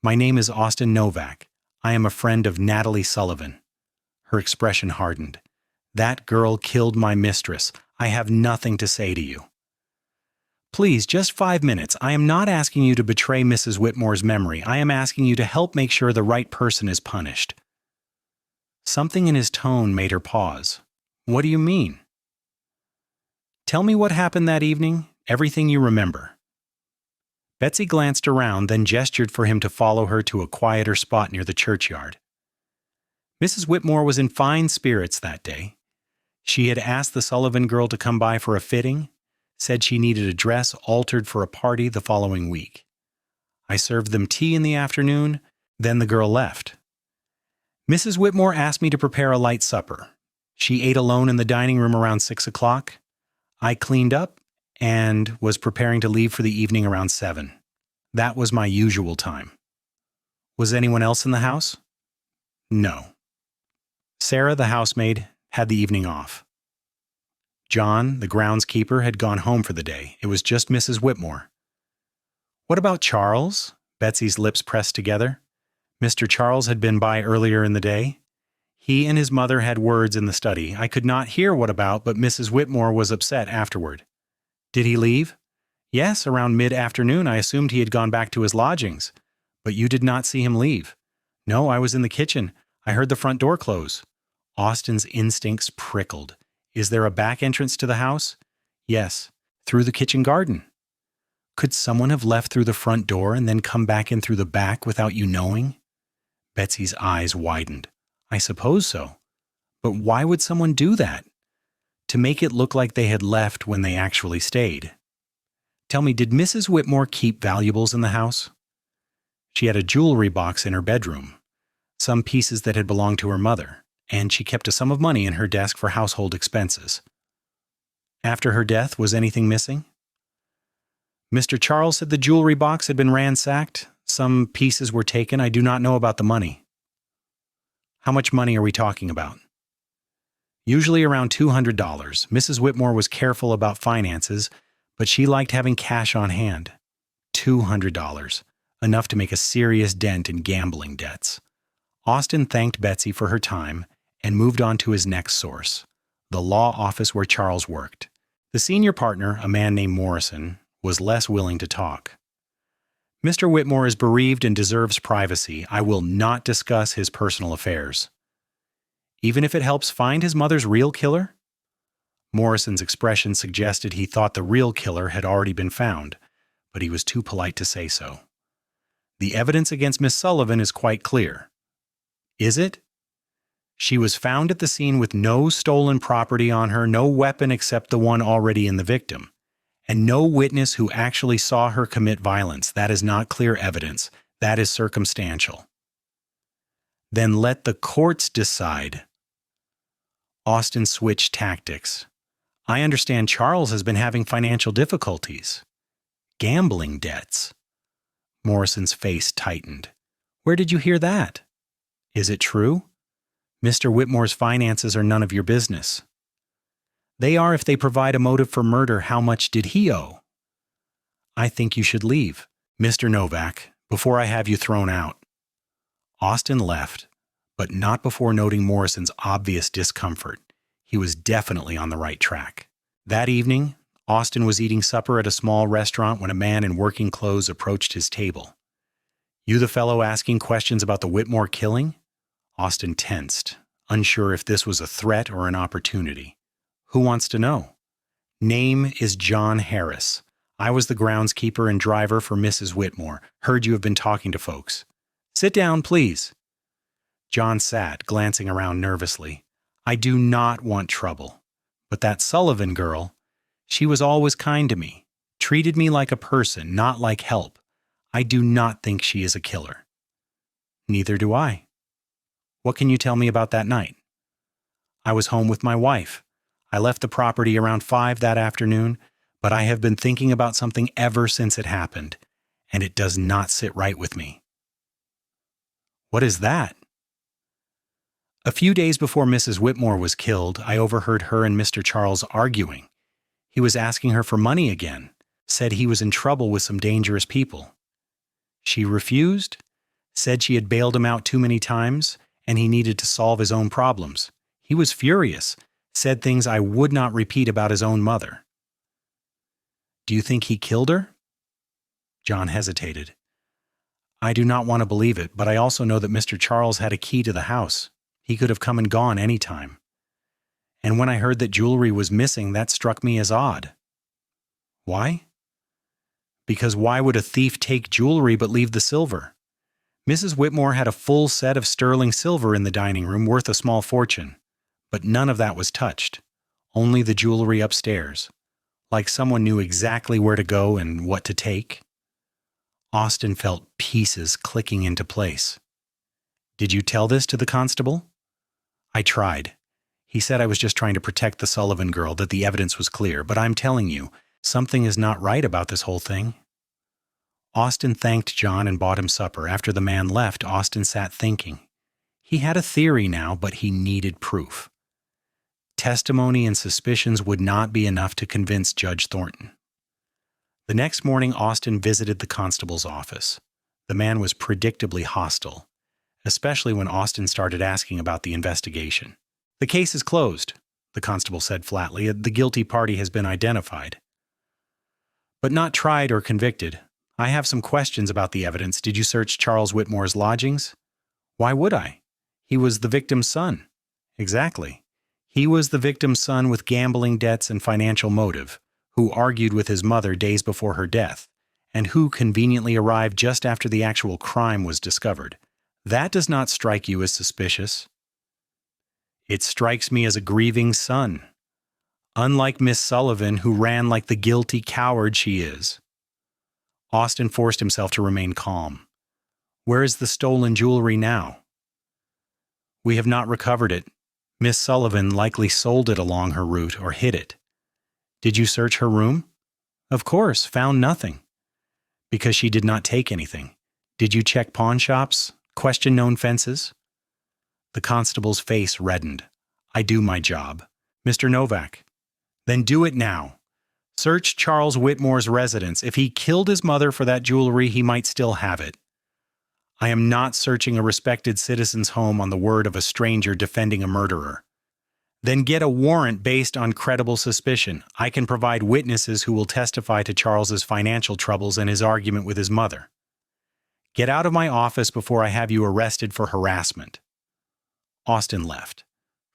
"My name is Austin Novak. I am a friend of Natalie Sullivan." Her expression hardened. "That girl killed my mistress. I have nothing to say to you." "Please, just 5 minutes. I am not asking you to betray Mrs. Whitmore's memory. I am asking you to help make sure the right person is punished." Something in his tone made her pause. "What do you mean?" "Tell me what happened that evening, everything you remember." Betsy glanced around, then gestured for him to follow her to a quieter spot near the churchyard. Mrs. Whitmore was in fine spirits that day. She had asked the Sullivan girl to come by for a fitting, said she needed a dress altered for a party the following week. I served them tea in the afternoon, then the girl left. Mrs. Whitmore asked me to prepare a light supper. She ate alone in the dining room around 6 o'clock. I cleaned up and was preparing to leave for the evening around 7. That was my usual time. Was anyone else in the house? No. Sarah, the housemaid, had the evening off. John, the groundskeeper, had gone home for the day. It was just Mrs. Whitmore. What about Charles? Betsy's lips pressed together. Mr. Charles had been by earlier in the day. He and his mother had words in the study. I could not hear what about, but Mrs. Whitmore was upset afterward. Did he leave? Yes, around mid-afternoon. I assumed he had gone back to his lodgings. But you did not see him leave. No, I was in the kitchen. I heard the front door close. Austin's instincts prickled. Is there a back entrance to the house? Yes, through the kitchen garden. Could someone have left through the front door and then come back in through the back without you knowing? Betsy's eyes widened. I suppose so. But why would someone do that? To make it look like they had left when they actually stayed. Tell me, did Mrs. Whitmore keep valuables in the house? She had a jewelry box in her bedroom, some pieces that had belonged to her mother, and she kept a sum of money in her desk for household expenses. After her death, was anything missing? Mr. Charles said the jewelry box had been ransacked. Some pieces were taken. I do not know about the money. How much money are we talking about? Usually around $200. Mrs. Whitmore was careful about finances, but she liked having cash on hand. $200. Enough to make a serious dent in gambling debts. Austin thanked Betsy for her time and moved on to his next source, the law office where Charles worked. The senior partner, a man named Morrison, was less willing to talk. Mr. Whitmore is bereaved and deserves privacy. I will not discuss his personal affairs. Even if it helps find his mother's real killer? Morrison's expression suggested he thought the real killer had already been found, but he was too polite to say so. The evidence against Miss Sullivan is quite clear. Is it? She was found at the scene with no stolen property on her, no weapon except the one already in the victim, and no witness who actually saw her commit violence. That is not clear evidence. That is circumstantial. Then let the courts decide. Austin switched tactics. I understand Charles has been having financial difficulties. Gambling debts. Morrison's face tightened. Where did you hear that? Is it true? Mr. Whitmore's finances are none of your business. They are if they provide a motive for murder. How much did he owe? I think you should leave, Mr. Novak, before I have you thrown out. Austin left, but not before noting Morrison's obvious discomfort. He was definitely on the right track. That evening, Austin was eating supper at a small restaurant when a man in working clothes approached his table. You the fellow asking questions about the Whitmore killing? Austin tensed, unsure if this was a threat or an opportunity. Who wants to know? Name is John Harris. I was the groundskeeper and driver for Mrs. Whitmore. Heard you have been talking to folks. Sit down, please. John sat, glancing around nervously. I do not want trouble. But that Sullivan girl, she was always kind to me, treated me like a person, not like help. I do not think she is a killer. Neither do I. What can you tell me about that night? I was home with my wife. I left the property around 5 that afternoon, but I have been thinking about something ever since it happened, and it does not sit right with me. What is that? A few days before Mrs. Whitmore was killed, I overheard her and Mr. Charles arguing. He was asking her for money again, said he was in trouble with some dangerous people. She refused, said she had bailed him out too many times, and he needed to solve his own problems. He was furious, said things I would not repeat about his own mother. Do you think he killed her? John hesitated. I do not want to believe it, but I also know that Mr. Charles had a key to the house. He could have come and gone any time. And when I heard that jewelry was missing, that struck me as odd. Why? Because why would a thief take jewelry but leave the silver? Mrs. Whitmore had a full set of sterling silver in the dining room worth a small fortune, but none of that was touched, only the jewelry upstairs, like someone knew exactly where to go and what to take. Austin felt pieces clicking into place. Did you tell this to the constable? I tried. He said I was just trying to protect the Sullivan girl, that the evidence was clear, but I'm telling you, something is not right about this whole thing. Austin thanked John and bought him supper. After the man left, Austin sat thinking. He had a theory now, but he needed proof. Testimony and suspicions would not be enough to convince Judge Thornton. The next morning, Austin visited the constable's office. The man was predictably hostile, especially when Austin started asking about the investigation. The case is closed, the constable said flatly. The guilty party has been identified, but not tried or convicted. I have some questions about the evidence. Did you search Charles Whitmore's lodgings? Why would I? He was the victim's son. Exactly. He was the victim's son with gambling debts and financial motive, who argued with his mother days before her death, and who conveniently arrived just after the actual crime was discovered. That does not strike you as suspicious. It strikes me as a grieving son. Unlike Miss Sullivan, who ran like the guilty coward she is. Austin forced himself to remain calm. Where is the stolen jewelry now? We have not recovered it. Miss Sullivan likely sold it along her route or hid it. Did you search her room? Of course, found nothing. Because she did not take anything. Did you check pawn shops? Question known fences? The constable's face reddened. I do my job. Mr. Novak. Then do it now. Search Charles Whitmore's residence. If he killed his mother for that jewelry, he might still have it. I am not searching a respected citizen's home on the word of a stranger defending a murderer. Then get a warrant based on credible suspicion. I can provide witnesses who will testify to Charles's financial troubles and his argument with his mother. Get out of my office before I have you arrested for harassment. Austin left,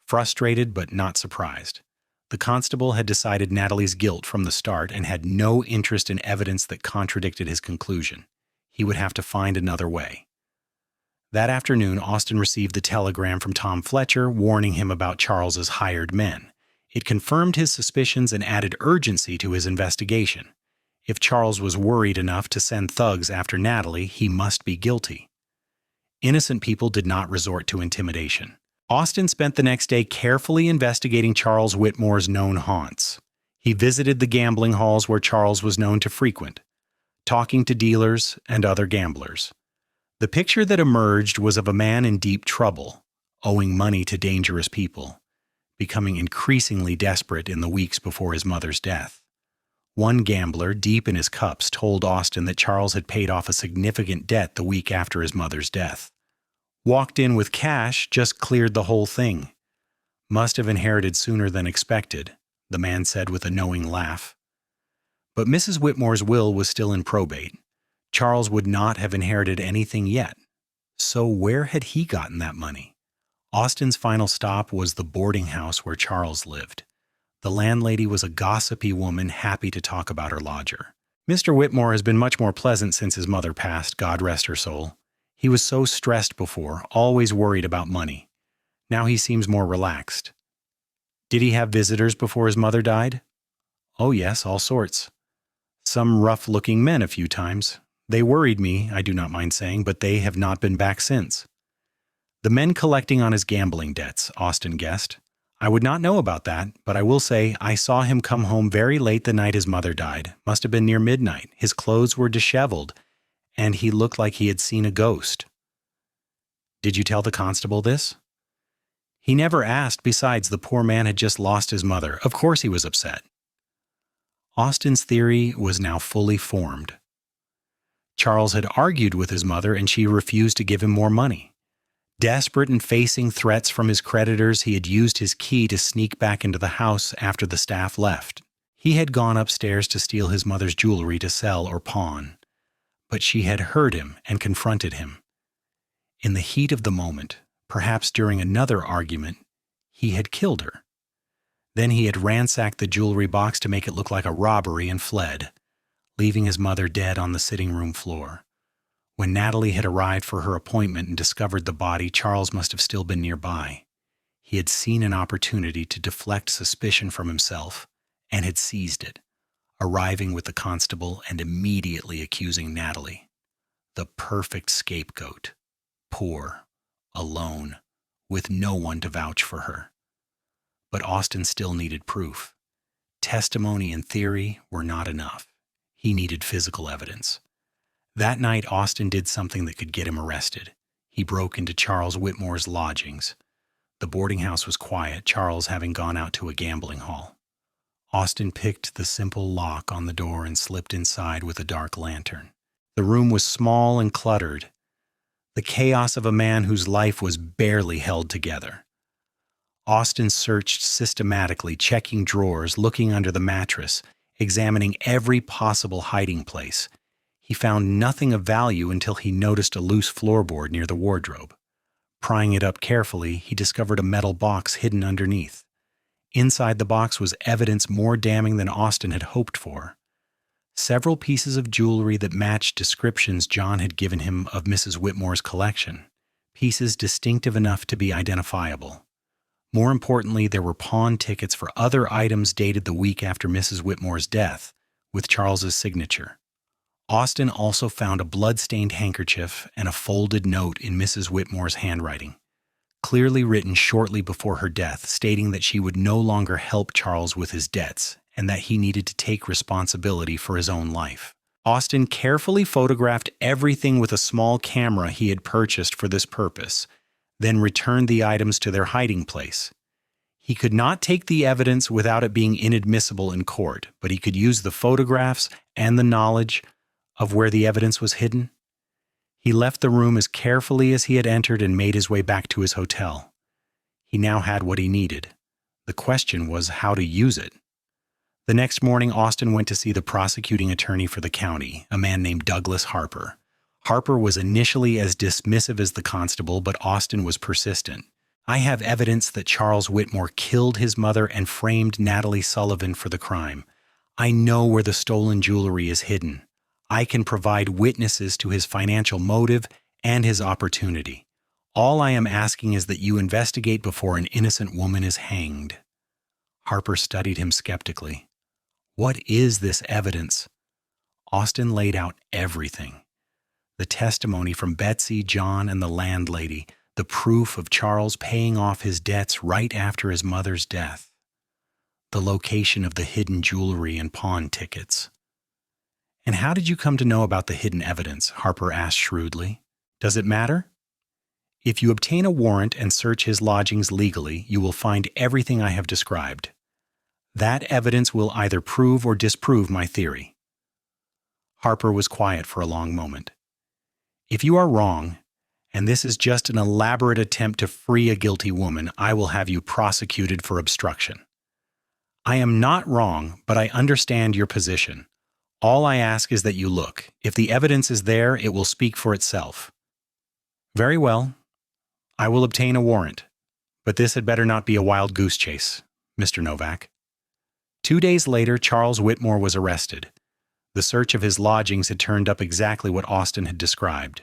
frustrated but not surprised. The constable had decided Natalie's guilt from the start and had no interest in evidence that contradicted his conclusion. He would have to find another way. That afternoon, Austin received the telegram from Tom Fletcher warning him about Charles's hired men. It confirmed his suspicions and added urgency to his investigation. If Charles was worried enough to send thugs after Natalie, he must be guilty. Innocent people did not resort to intimidation. Austin spent the next day carefully investigating Charles Whitmore's known haunts. He visited the gambling halls where Charles was known to frequent, talking to dealers and other gamblers. The picture that emerged was of a man in deep trouble, owing money to dangerous people, becoming increasingly desperate in the weeks before his mother's death. One gambler, deep in his cups, told Austin that Charles had paid off a significant debt the week after his mother's death. Walked in with cash, just cleared the whole thing. Must have inherited sooner than expected, the man said with a knowing laugh. But Mrs. Whitmore's will was still in probate. Charles would not have inherited anything yet. So where had he gotten that money? Austin's final stop was the boarding house where Charles lived. The landlady was a gossipy woman happy to talk about her lodger. Mr. Whitmore has been much more pleasant since his mother passed, God rest her soul. He was so stressed before, always worried about money. Now he seems more relaxed. Did he have visitors before his mother died? Oh yes, all sorts. Some rough-looking men a few times. They worried me, I do not mind saying, but they have not been back since. The men collecting on his gambling debts, Austin guessed. I would not know about that, but I will say I saw him come home very late the night his mother died. Must have been near midnight. His clothes were disheveled, and he looked like he had seen a ghost. Did you tell the constable this? He never asked. Besides, the poor man had just lost his mother. Of course he was upset. Austin's theory was now fully formed. Charles had argued with his mother, and she refused to give him more money. Desperate and facing threats from his creditors, he had used his key to sneak back into the house after the staff left. He had gone upstairs to steal his mother's jewelry to sell or pawn. But she had heard him and confronted him. In the heat of the moment, perhaps during another argument, he had killed her. Then he had ransacked the jewelry box to make it look like a robbery and fled, leaving his mother dead on the sitting room floor. When Natalie had arrived for her appointment and discovered the body, Charles must have still been nearby. He had seen an opportunity to deflect suspicion from himself and had seized it, arriving with the constable and immediately accusing Natalie. The perfect scapegoat. Poor, alone, with no one to vouch for her. But Austin still needed proof. Testimony and theory were not enough. He needed physical evidence. That night, Austin did something that could get him arrested. He broke into Charles Whitmore's lodgings. The boarding house was quiet, Charles having gone out to a gambling hall. Austin picked the simple lock on the door and slipped inside with a dark lantern. The room was small and cluttered, the chaos of a man whose life was barely held together. Austin searched systematically, checking drawers, looking under the mattress, examining every possible hiding place. He found nothing of value until he noticed a loose floorboard near the wardrobe. Prying it up carefully, he discovered a metal box hidden underneath. Inside the box was evidence more damning than Austin had hoped for. Several pieces of jewelry that matched descriptions John had given him of Mrs. Whitmore's collection, pieces distinctive enough to be identifiable. More importantly, there were pawn tickets for other items dated the week after Mrs. Whitmore's death, with Charles's signature. Austin also found a blood-stained handkerchief and a folded note in Mrs. Whitmore's handwriting, clearly written shortly before her death, stating that she would no longer help Charles with his debts and that he needed to take responsibility for his own life. Austin carefully photographed everything with a small camera he had purchased for this purpose, then returned the items to their hiding place. He could not take the evidence without it being inadmissible in court, but he could use the photographs and the knowledge of where the evidence was hidden. He left the room as carefully as he had entered and made his way back to his hotel. He now had what he needed. The question was how to use it. The next morning, Austin went to see the prosecuting attorney for the county, a man named Douglas Harper. Harper was initially as dismissive as the constable, but Austin was persistent. I have evidence that Charles Whitmore killed his mother and framed Natalie Sullivan for the crime. I know where the stolen jewelry is hidden. I can provide witnesses to his financial motive and his opportunity. All I am asking is that you investigate before an innocent woman is hanged." Harper studied him skeptically. "What is this evidence?" Austin laid out everything. The testimony from Betsy, John, and the landlady, the proof of Charles paying off his debts right after his mother's death, the location of the hidden jewelry and pawn tickets. "And how did you come to know about the hidden evidence?" Harper asked shrewdly. "Does it matter? If you obtain a warrant and search his lodgings legally, you will find everything I have described. That evidence will either prove or disprove my theory." Harper was quiet for a long moment. "If you are wrong, and this is just an elaborate attempt to free a guilty woman, I will have you prosecuted for obstruction." "I am not wrong, but I understand your position. All I ask is that you look. If the evidence is there, it will speak for itself." "Very well. I will obtain a warrant. But this had better not be a wild goose chase, Mr. Novak." 2 days later, Charles Whitmore was arrested. The search of his lodgings had turned up exactly what Austin had described.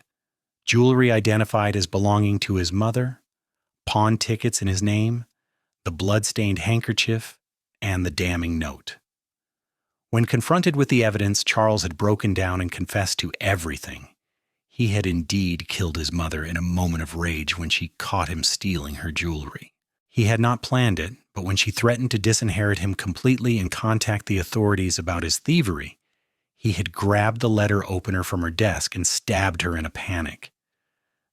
Jewelry identified as belonging to his mother, pawn tickets in his name, the blood-stained handkerchief, and the damning note. When confronted with the evidence, Charles had broken down and confessed to everything. He had indeed killed his mother in a moment of rage when she caught him stealing her jewelry. He had not planned it, but when she threatened to disinherit him completely and contact the authorities about his thievery, he had grabbed the letter opener from her desk and stabbed her in a panic.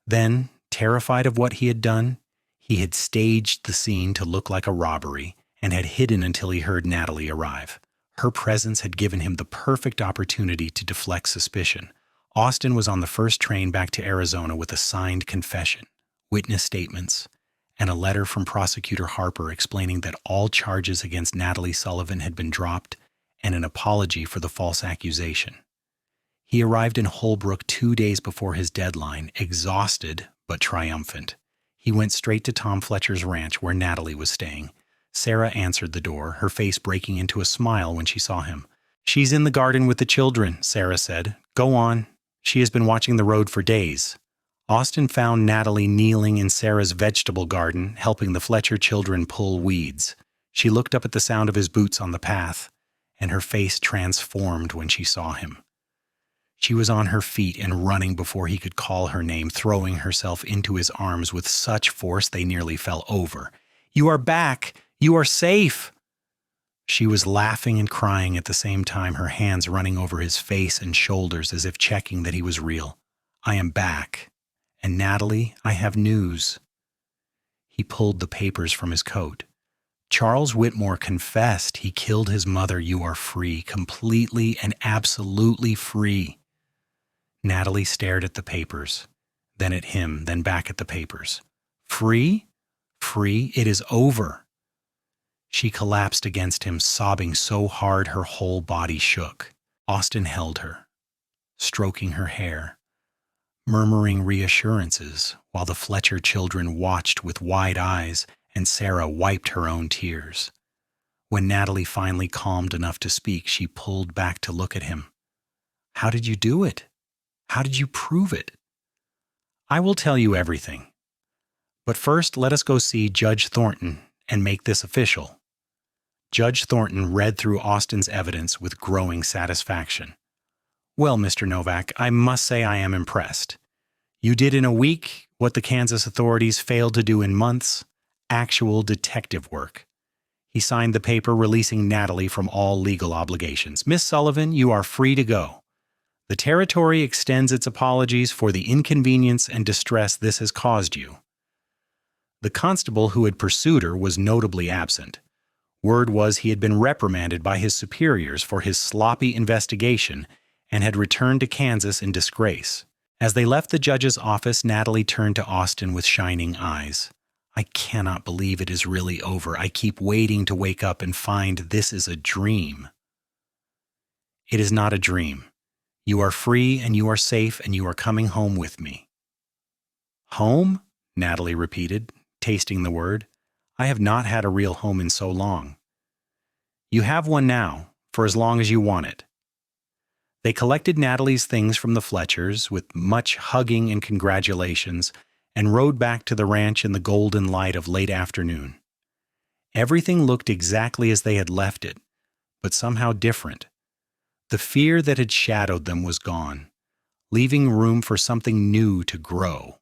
Then, terrified of what he had done, he had staged the scene to look like a robbery and had hidden until he heard Natalie arrive. Her presence had given him the perfect opportunity to deflect suspicion. Austin was on the first train back to Arizona with a signed confession, witness statements, and a letter from Prosecutor Harper explaining that all charges against Natalie Sullivan had been dropped and an apology for the false accusation. He arrived in Holbrook 2 days before his deadline, exhausted but triumphant. He went straight to Tom Fletcher's ranch where Natalie was staying. Sarah answered the door, her face breaking into a smile when she saw him. "She's in the garden with the children," Sarah said. "Go on. She has been watching the road for days." Austin found Natalie kneeling in Sarah's vegetable garden, helping the Fletcher children pull weeds. She looked up at the sound of his boots on the path, and her face transformed when she saw him. She was on her feet and running before he could call her name, throwing herself into his arms with such force they nearly fell over. "You are back! You are safe!" She was laughing and crying at the same time, her hands running over his face and shoulders as if checking that he was real. "I am back. And Natalie, I have news." He pulled the papers from his coat. "Charles Whitmore confessed he killed his mother. You are free, completely and absolutely free." Natalie stared at the papers, then at him, then back at the papers. "Free? Free? It is over." She collapsed against him, sobbing so hard her whole body shook. Austin held her, stroking her hair, murmuring reassurances while the Fletcher children watched with wide eyes and Sarah wiped her own tears. When Natalie finally calmed enough to speak, she pulled back to look at him. "How did you do it? How did you prove it?" "I will tell you everything. But first, let us go see Judge Thornton and make this official." Judge Thornton read through Austin's evidence with growing satisfaction. "Well, Mr. Novak, I must say I am impressed. You did in a week what the Kansas authorities failed to do in months, actual detective work." He signed the paper releasing Natalie from all legal obligations. "Miss Sullivan, you are free to go. The territory extends its apologies for the inconvenience and distress this has caused you." The constable who had pursued her was notably absent. Word was he had been reprimanded by his superiors for his sloppy investigation and had returned to Kansas in disgrace. As they left the judge's office, Natalie turned to Austin with shining eyes. "I cannot believe it is really over. I keep waiting to wake up and find this is a dream." "It is not a dream. You are free and you are safe and you are coming home with me." "Home?" Natalie repeated, tasting the word. "I have not had a real home in so long." "You have one now, for as long as you want it." They collected Natalie's things from the Fletchers with much hugging and congratulations and rode back to the ranch in the golden light of late afternoon. Everything looked exactly as they had left it, but somehow different. The fear that had shadowed them was gone, leaving room for something new to grow.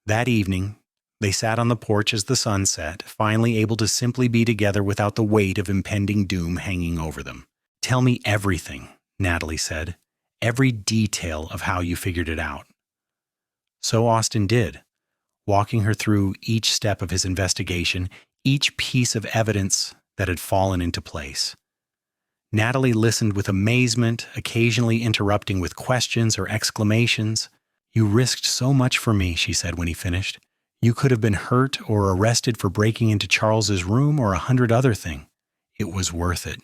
That evening, they sat on the porch as the sun set, finally able to simply be together without the weight of impending doom hanging over them. "Tell me everything," Natalie said. "Every detail of how you figured it out." So Austin did, walking her through each step of his investigation, each piece of evidence that had fallen into place. Natalie listened with amazement, occasionally interrupting with questions or exclamations. "You risked so much for me," she said when he finished. "You could have been hurt or arrested for breaking into Charles's room or 100 other things. It was worth it.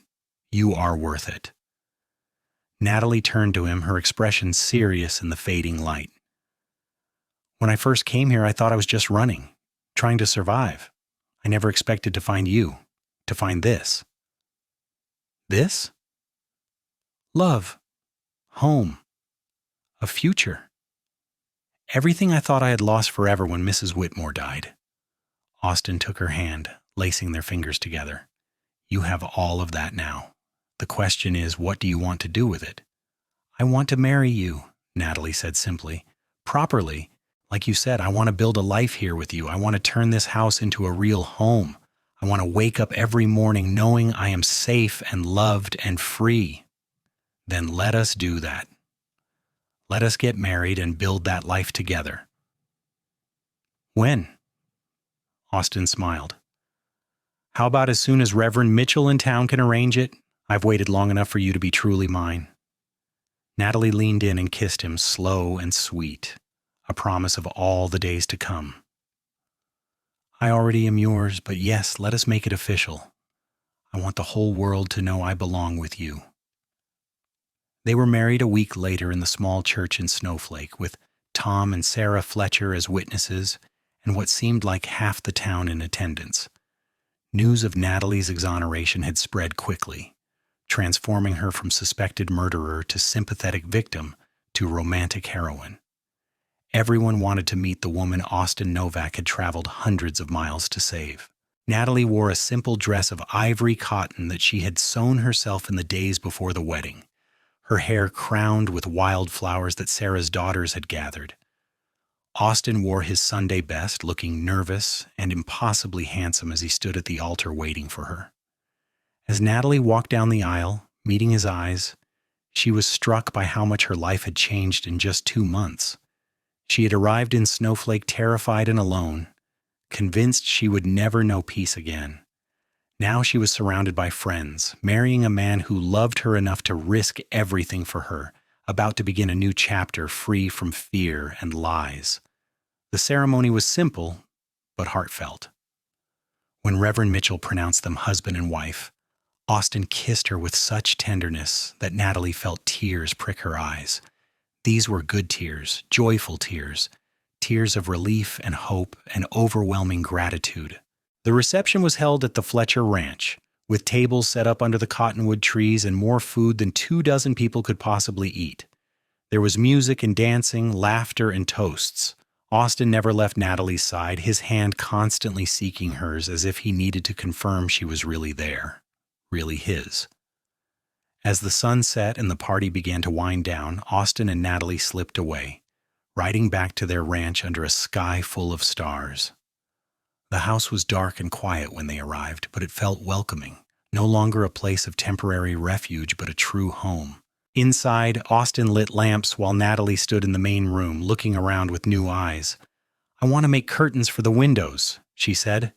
You are worth it." Natalie turned to him, her expression serious in the fading light. "When I first came here, I thought I was just running, trying to survive. I never expected to find you, to find this." "This?" "Love, home, a future. Everything I thought I had lost forever when Mrs. Whitmore died." Austin took her hand, lacing their fingers together. "You have all of that now. The question is, what do you want to do with it?" "I want to marry you," Natalie said simply. "Properly. Like you said, I want to build a life here with you. I want to turn this house into a real home. I want to wake up every morning knowing I am safe and loved and free." "Then let us do that. Let us get married and build that life together." "When?" Austin smiled. "How about as soon as Reverend Mitchell in town can arrange it? I've waited long enough for you to be truly mine." Natalie leaned in and kissed him, slow and sweet, a promise of all the days to come. "I already am yours, but yes, let us make it official. I want the whole world to know I belong with you." They were married a week later in the small church in Snowflake, with Tom and Sarah Fletcher as witnesses and what seemed like half the town in attendance. News of Natalie's exoneration had spread quickly, transforming her from suspected murderer to sympathetic victim to romantic heroine. Everyone wanted to meet the woman Austin Novak had traveled hundreds of miles to save. Natalie wore a simple dress of ivory cotton that she had sewn herself in the days before the wedding, her hair crowned with wildflowers that Sarah's daughters had gathered. Austin wore his Sunday best, looking nervous and impossibly handsome as he stood at the altar waiting for her. As Natalie walked down the aisle, meeting his eyes, she was struck by how much her life had changed in just 2 months. She had arrived in Snowflake terrified and alone, convinced she would never know peace again. Now she was surrounded by friends, marrying a man who loved her enough to risk everything for her, about to begin a new chapter free from fear and lies. The ceremony was simple, but heartfelt. When Reverend Mitchell pronounced them husband and wife, Austin kissed her with such tenderness that Natalie felt tears prick her eyes. These were good tears, joyful tears, tears of relief and hope and overwhelming gratitude. The reception was held at the Fletcher Ranch, with tables set up under the cottonwood trees and more food than 24 people could possibly eat. There was music and dancing, laughter and toasts. Austin never left Natalie's side, his hand constantly seeking hers as if he needed to confirm she was really there, really his. As the sun set and the party began to wind down, Austin and Natalie slipped away, riding back to their ranch under a sky full of stars. The house was dark and quiet when they arrived, but it felt welcoming, no longer a place of temporary refuge, but a true home. Inside, Austin lit lamps while Natalie stood in the main room, looking around with new eyes. "I want to make curtains for the windows," she said,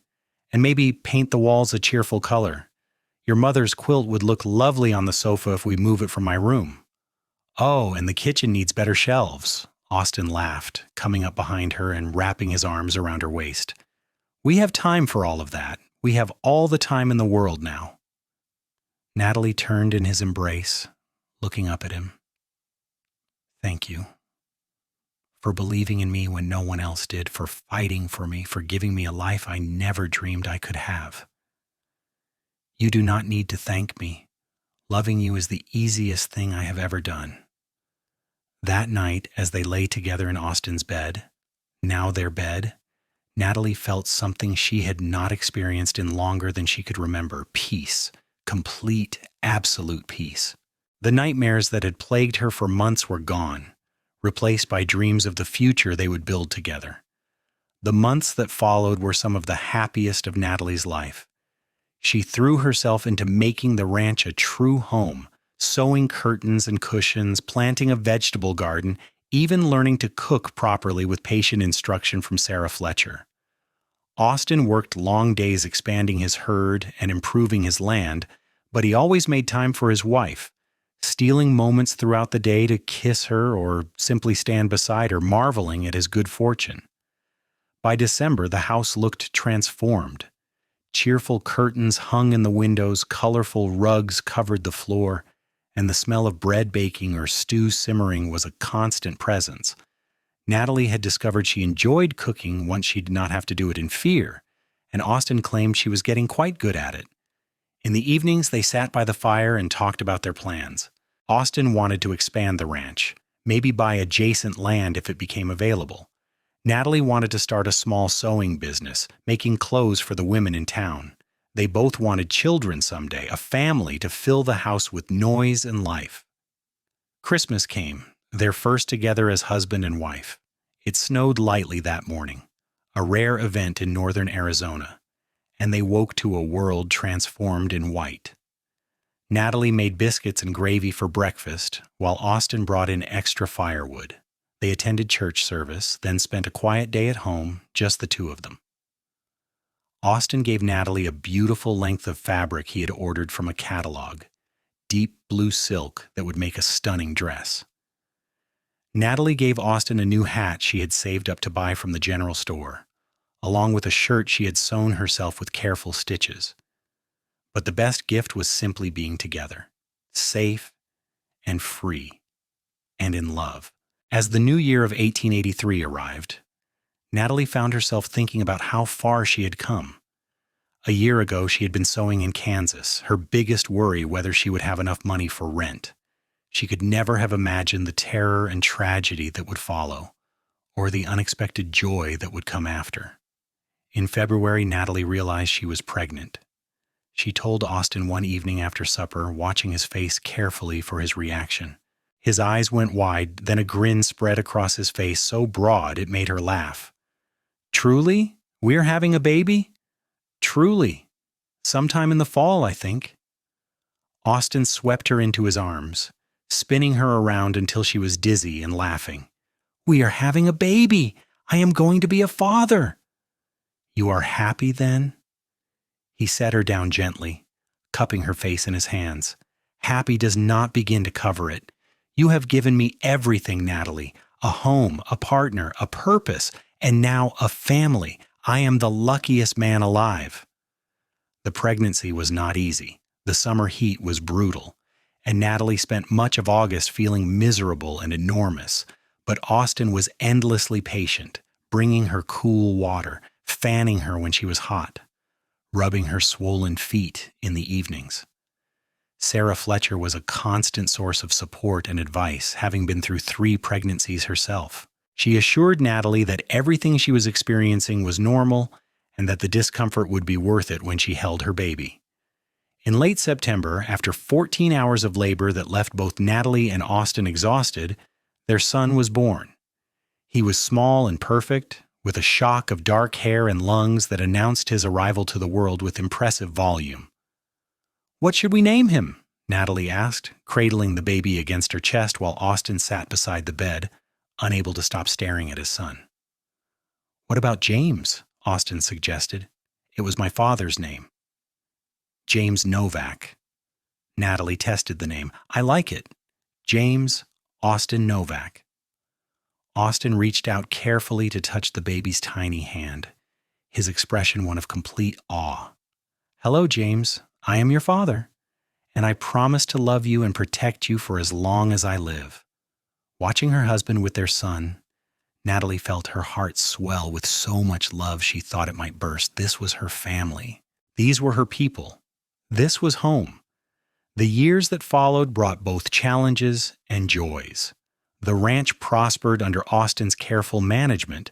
"and maybe paint the walls a cheerful color. Your mother's quilt would look lovely on the sofa if we move it from my room. Oh, and the kitchen needs better shelves." Austin laughed, coming up behind her and wrapping his arms around her waist. "We have time for all of that. We have all the time in the world now." Natalie turned in his embrace, looking up at him. "Thank you. For believing in me when no one else did, for fighting for me, for giving me a life I never dreamed I could have. You do not need to thank me. Loving you is the easiest thing I have ever done." That night, as they lay together in Austin's bed, now their bed, Natalie felt something she had not experienced in longer than she could remember: peace, complete, absolute peace. The nightmares that had plagued her for months were gone, replaced by dreams of the future they would build together. The months that followed were some of the happiest of Natalie's life. She threw herself into making the ranch a true home, sewing curtains and cushions, planting a vegetable garden, even learning to cook properly with patient instruction from Sarah Fletcher. Austin worked long days expanding his herd and improving his land, but he always made time for his wife, stealing moments throughout the day to kiss her or simply stand beside her, marveling at his good fortune. By December, the house looked transformed. Cheerful curtains hung in the windows, colorful rugs covered the floor, and the smell of bread baking or stew simmering was a constant presence. Natalie had discovered she enjoyed cooking once she did not have to do it in fear, and Austin claimed she was getting quite good at it. In the evenings, they sat by the fire and talked about their plans. Austin wanted to expand the ranch, maybe buy adjacent land if it became available. Natalie wanted to start a small sewing business, making clothes for the women in town. They both wanted children someday, a family to fill the house with noise and life. Christmas came, their first together as husband and wife. It snowed lightly that morning, a rare event in northern Arizona, and they woke to a world transformed in white. Natalie made biscuits and gravy for breakfast, while Austin brought in extra firewood. They attended church service, then spent a quiet day at home, just the two of them. Austin gave Natalie a beautiful length of fabric he had ordered from a catalog, deep blue silk that would make a stunning dress. Natalie gave Austin a new hat she had saved up to buy from the general store, along with a shirt she had sewn herself with careful stitches. But the best gift was simply being together, safe and free, and in love. As the new year of 1883 arrived, Natalie found herself thinking about how far she had come. A year ago, she had been sewing in Kansas, her biggest worry whether she would have enough money for rent. She could never have imagined the terror and tragedy that would follow, or the unexpected joy that would come after. In February, Natalie realized she was pregnant. She told Austin one evening after supper, watching his face carefully for his reaction. His eyes went wide, then a grin spread across his face so broad it made her laugh. "Truly? We're having a baby?" "Truly. Sometime in the fall, I think." Austin swept her into his arms, spinning her around until she was dizzy and laughing. "We are having a baby! I am going to be a father!" "You are happy then?" He set her down gently, cupping her face in his hands. "Happy does not begin to cover it. You have given me everything, Natalie. A home, a partner, a purpose, and now a family. I am the luckiest man alive." The pregnancy was not easy. The summer heat was brutal, and Natalie spent much of August feeling miserable and enormous. But Austin was endlessly patient, bringing her cool water, fanning her when she was hot, rubbing her swollen feet in the evenings. Sarah Fletcher was a constant source of support and advice, having been through 3 pregnancies herself. She assured Natalie that everything she was experiencing was normal and that the discomfort would be worth it when she held her baby. In late September, after 14 hours of labor that left both Natalie and Austin exhausted, their son was born. He was small and perfect, with a shock of dark hair and lungs that announced his arrival to the world with impressive volume. "What should we name him?" Natalie asked, cradling the baby against her chest while Austin sat beside the bed, unable to stop staring at his son. "What about James?" Austin suggested. "It was my father's name." "James Novak." Natalie tested the name. "I like it. James Austin Novak." Austin reached out carefully to touch the baby's tiny hand, his expression one of complete awe. "Hello, James. I am your father, and I promise to love you and protect you for as long as I live." Watching her husband with their son, Natalie felt her heart swell with so much love she thought it might burst. This was her family. These were her people. This was home. The years that followed brought both challenges and joys. The ranch prospered under Austin's careful management,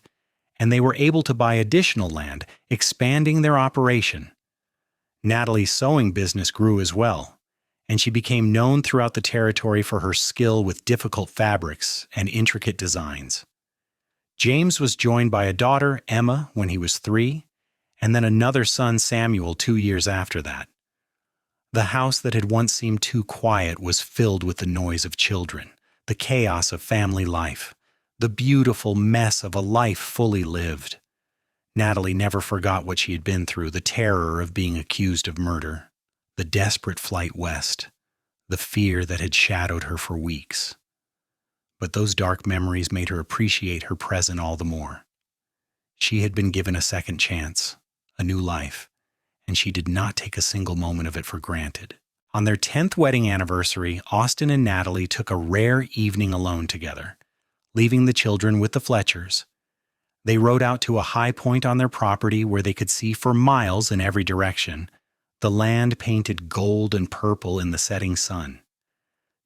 and they were able to buy additional land, expanding their operation. Natalie's sewing business grew as well, and she became known throughout the territory for her skill with difficult fabrics and intricate designs. James was joined by a daughter, Emma, when he was 3, and then another son, Samuel, 2 years after that. The house that had once seemed too quiet was filled with the noise of children, the chaos of family life, the beautiful mess of a life fully lived. Natalie never forgot what she had been through, the terror of being accused of murder, the desperate flight west, the fear that had shadowed her for weeks. But those dark memories made her appreciate her present all the more. She had been given a second chance, a new life, and she did not take a single moment of it for granted. On their 10th wedding anniversary, Austin and Natalie took a rare evening alone together, leaving the children with the Fletchers. They rode out to a high point on their property where they could see for miles in every direction, the land painted gold and purple in the setting sun.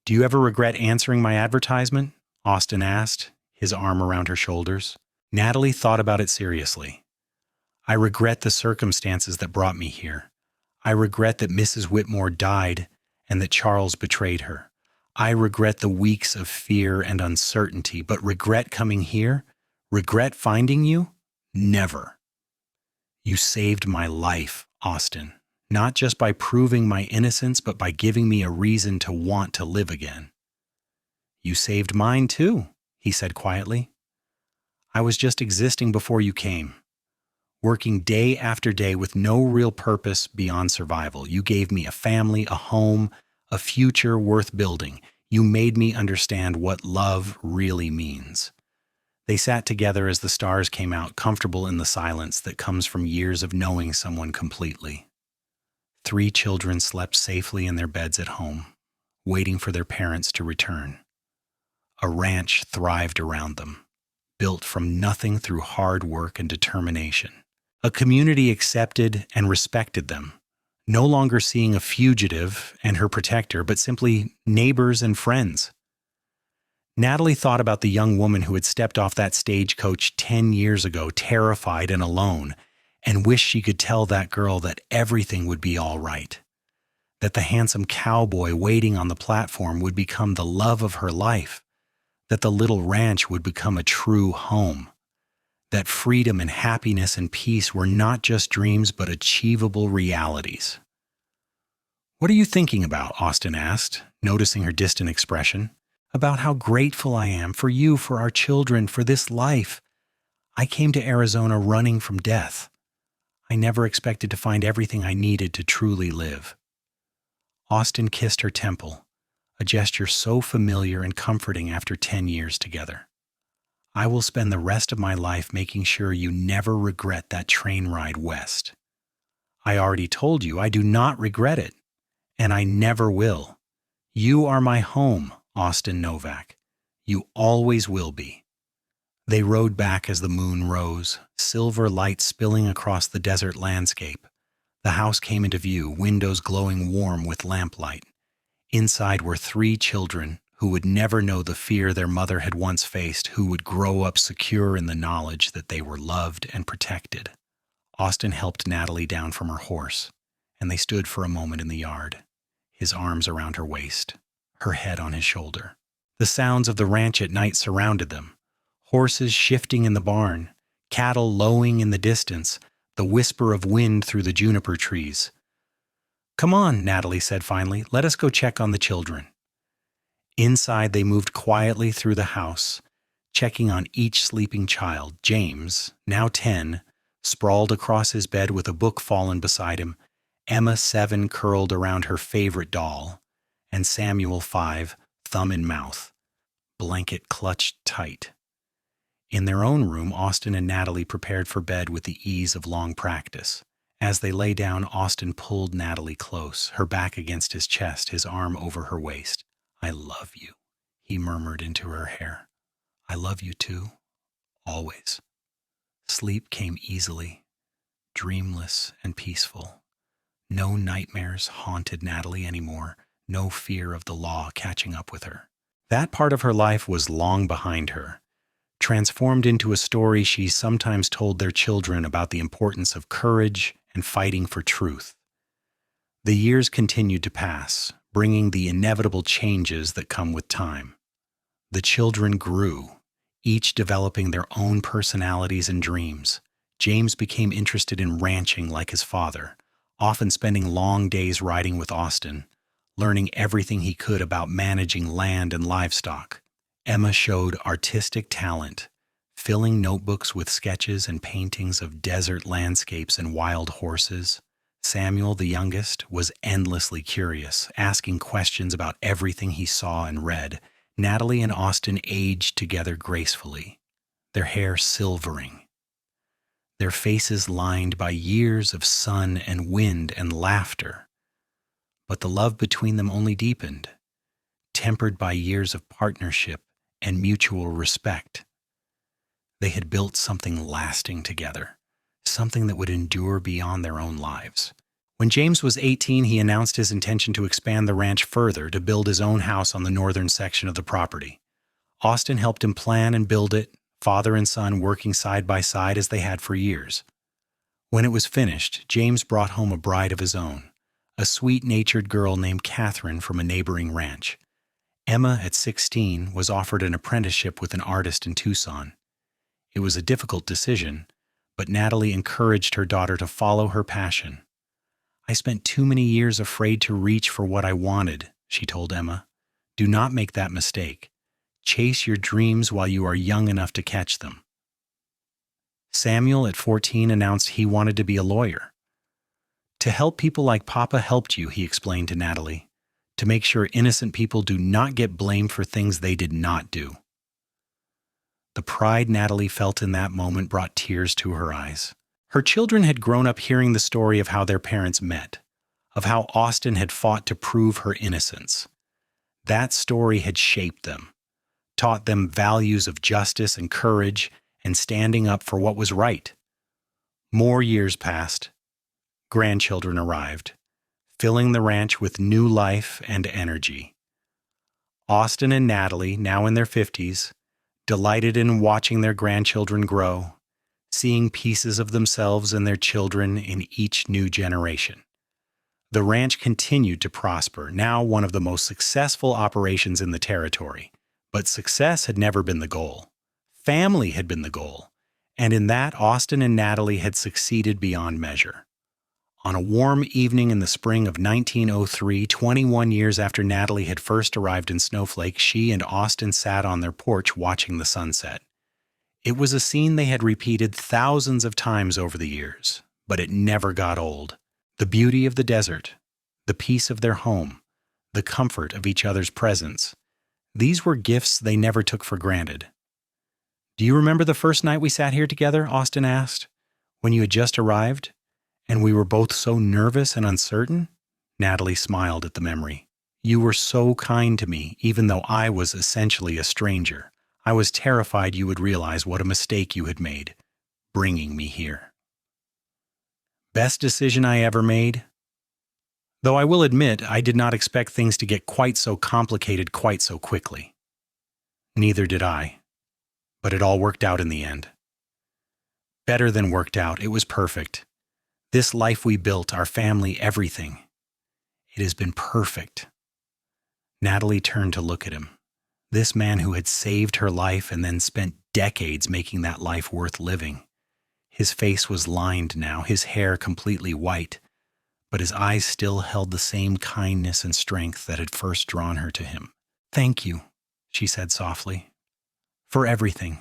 "Do you ever regret answering my advertisement?" Austin asked, his arm around her shoulders. Natalie thought about it seriously. "I regret the circumstances that brought me here. I regret that Mrs. Whitmore died and that Charles betrayed her. I regret the weeks of fear and uncertainty, but regret coming here? Regret finding you? Never. You saved my life, Austin, not just by proving my innocence, but by giving me a reason to want to live again." "You saved mine too," he said quietly. "I was just existing before you came, working day after day with no real purpose beyond survival. You gave me a family, a home, a future worth building. You made me understand what love really means." They sat together as the stars came out, comfortable in the silence that comes from years of knowing someone completely. 3 children slept safely in their beds at home, waiting for their parents to return. A ranch thrived around them, built from nothing through hard work and determination. A community accepted and respected them, no longer seeing a fugitive and her protector, but simply neighbors and friends. Natalie thought about the young woman who had stepped off that stagecoach 10 years ago, terrified and alone, and wished she could tell that girl that everything would be all right, that the handsome cowboy waiting on the platform would become the love of her life, that the little ranch would become a true home, that freedom and happiness and peace were not just dreams but achievable realities. "What are you thinking about?" Austin asked, noticing her distant expression. "About how grateful I am for you, for our children, for this life. I came to Arizona running from death. I never expected to find everything I needed to truly live." Austin kissed her temple, a gesture so familiar and comforting after 10 years together. "I will spend the rest of my life making sure you never regret that train ride west. I already told you I do not regret it, and I never will. You are my home, Austin Novak. You always will be." They rode back as the moon rose, silver light spilling across the desert landscape. The house came into view, windows glowing warm with lamplight. Inside were 3 children who would never know the fear their mother had once faced, who would grow up secure in the knowledge that they were loved and protected. Austin helped Natalie down from her horse, and they stood for a moment in the yard, his arms around her waist, her head on his shoulder. The sounds of the ranch at night surrounded them, horses shifting in the barn, cattle lowing in the distance, the whisper of wind through the juniper trees. "Come on," Natalie said finally, "let us go check on the children." Inside, they moved quietly through the house, checking on each sleeping child. James, now 10, sprawled across his bed with a book fallen beside him, Emma, 7, curled around her favorite doll, and Samuel, 5, thumb in mouth, blanket clutched tight. In their own room, Austin and Natalie prepared for bed with the ease of long practice. As they lay down, Austin pulled Natalie close, her back against his chest, his arm over her waist. "I love you," he murmured into her hair. "I love you too, always." Sleep came easily, dreamless and peaceful. No nightmares haunted Natalie anymore, no fear of the law catching up with her. That part of her life was long behind her, transformed into a story she sometimes told their children about the importance of courage and fighting for truth. The years continued to pass, bringing the inevitable changes that come with time. The children grew, each developing their own personalities and dreams. James became interested in ranching like his father, often spending long days riding with Austin, learning everything he could about managing land and livestock. Emma showed artistic talent, filling notebooks with sketches and paintings of desert landscapes and wild horses. Samuel, the youngest, was endlessly curious, asking questions about everything he saw and read. Natalie and Austin aged together gracefully, their hair silvering, their faces lined by years of sun and wind and laughter. But the love between them only deepened, tempered by years of partnership and mutual respect. They had built something lasting together, something that would endure beyond their own lives. When James was 18, he announced his intention to expand the ranch further to build his own house on the northern section of the property. Austin helped him plan and build it, father and son working side by side as they had for years. When it was finished, James brought home a bride of his own, a sweet-natured girl named Catherine from a neighboring ranch. Emma, at 16, was offered an apprenticeship with an artist in Tucson. It was a difficult decision, but Natalie encouraged her daughter to follow her passion. "I spent too many years afraid to reach for what I wanted," she told Emma. "Do not make that mistake. Chase your dreams while you are young enough to catch them." Samuel, at 14, announced he wanted to be a lawyer. "To help people like Papa helped you," he explained to Natalie, "to make sure innocent people do not get blamed for things they did not do." The pride Natalie felt in that moment brought tears to her eyes. Her children had grown up hearing the story of how their parents met, of how Austin had fought to prove her innocence. That story had shaped them, taught them values of justice and courage and standing up for what was right. More years passed. Grandchildren arrived, filling the ranch with new life and energy. Austin and Natalie, now in their 50s, delighted in watching their grandchildren grow, seeing pieces of themselves and their children in each new generation. The ranch continued to prosper, now one of the most successful operations in the territory. But success had never been the goal. Family had been the goal, and in that Austin and Natalie had succeeded beyond measure. On a warm evening in the spring of 1903, 21 years after Natalie had first arrived in Snowflake, she and Austin sat on their porch watching the sunset. It was a scene they had repeated thousands of times over the years, but it never got old. The beauty of the desert, the peace of their home, the comfort of each other's presence. These were gifts they never took for granted. "Do you remember the first night we sat here together?" Austin asked, "when you had just arrived, and we were both so nervous and uncertain?" Natalie smiled at the memory. "You were so kind to me, even though I was essentially a stranger. I was terrified you would realize what a mistake you had made, bringing me here." Best decision I ever made? Though I will admit I did not expect things to get quite so complicated quite so quickly. Neither did I. But it all worked out in the end. Better than worked out, it was perfect. This life we built, our family, everything. It has been perfect. Natalie turned to look at him. This man who had saved her life and then spent decades making that life worth living. His face was lined now, his hair completely white, but his eyes still held the same kindness and strength that had first drawn her to him. "Thank you," she said softly, "for everything,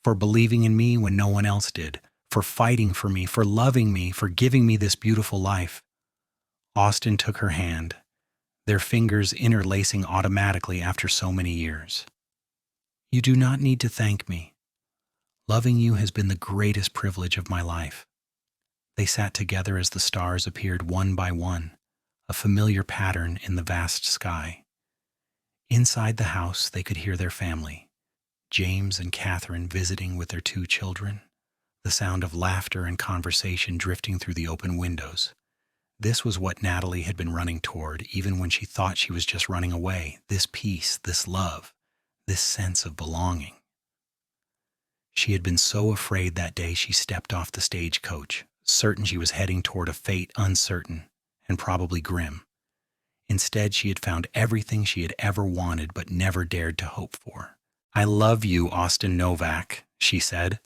for believing in me when no one else did, for fighting for me, for loving me, for giving me this beautiful life." Austin took her hand, their fingers interlacing automatically after so many years. "You do not need to thank me. Loving you has been the greatest privilege of my life." They sat together as the stars appeared one by one, a familiar pattern in the vast sky. Inside the house, they could hear their family, James and Catherine visiting with their 2 children, the sound of laughter and conversation drifting through the open windows. This was what Natalie had been running toward, even when she thought she was just running away. This peace, this love, this sense of belonging. She had been so afraid that day she stepped off the stagecoach, certain she was heading toward a fate uncertain and probably grim. Instead, she had found everything she had ever wanted but never dared to hope for. "I love you, Austin Novak," she said,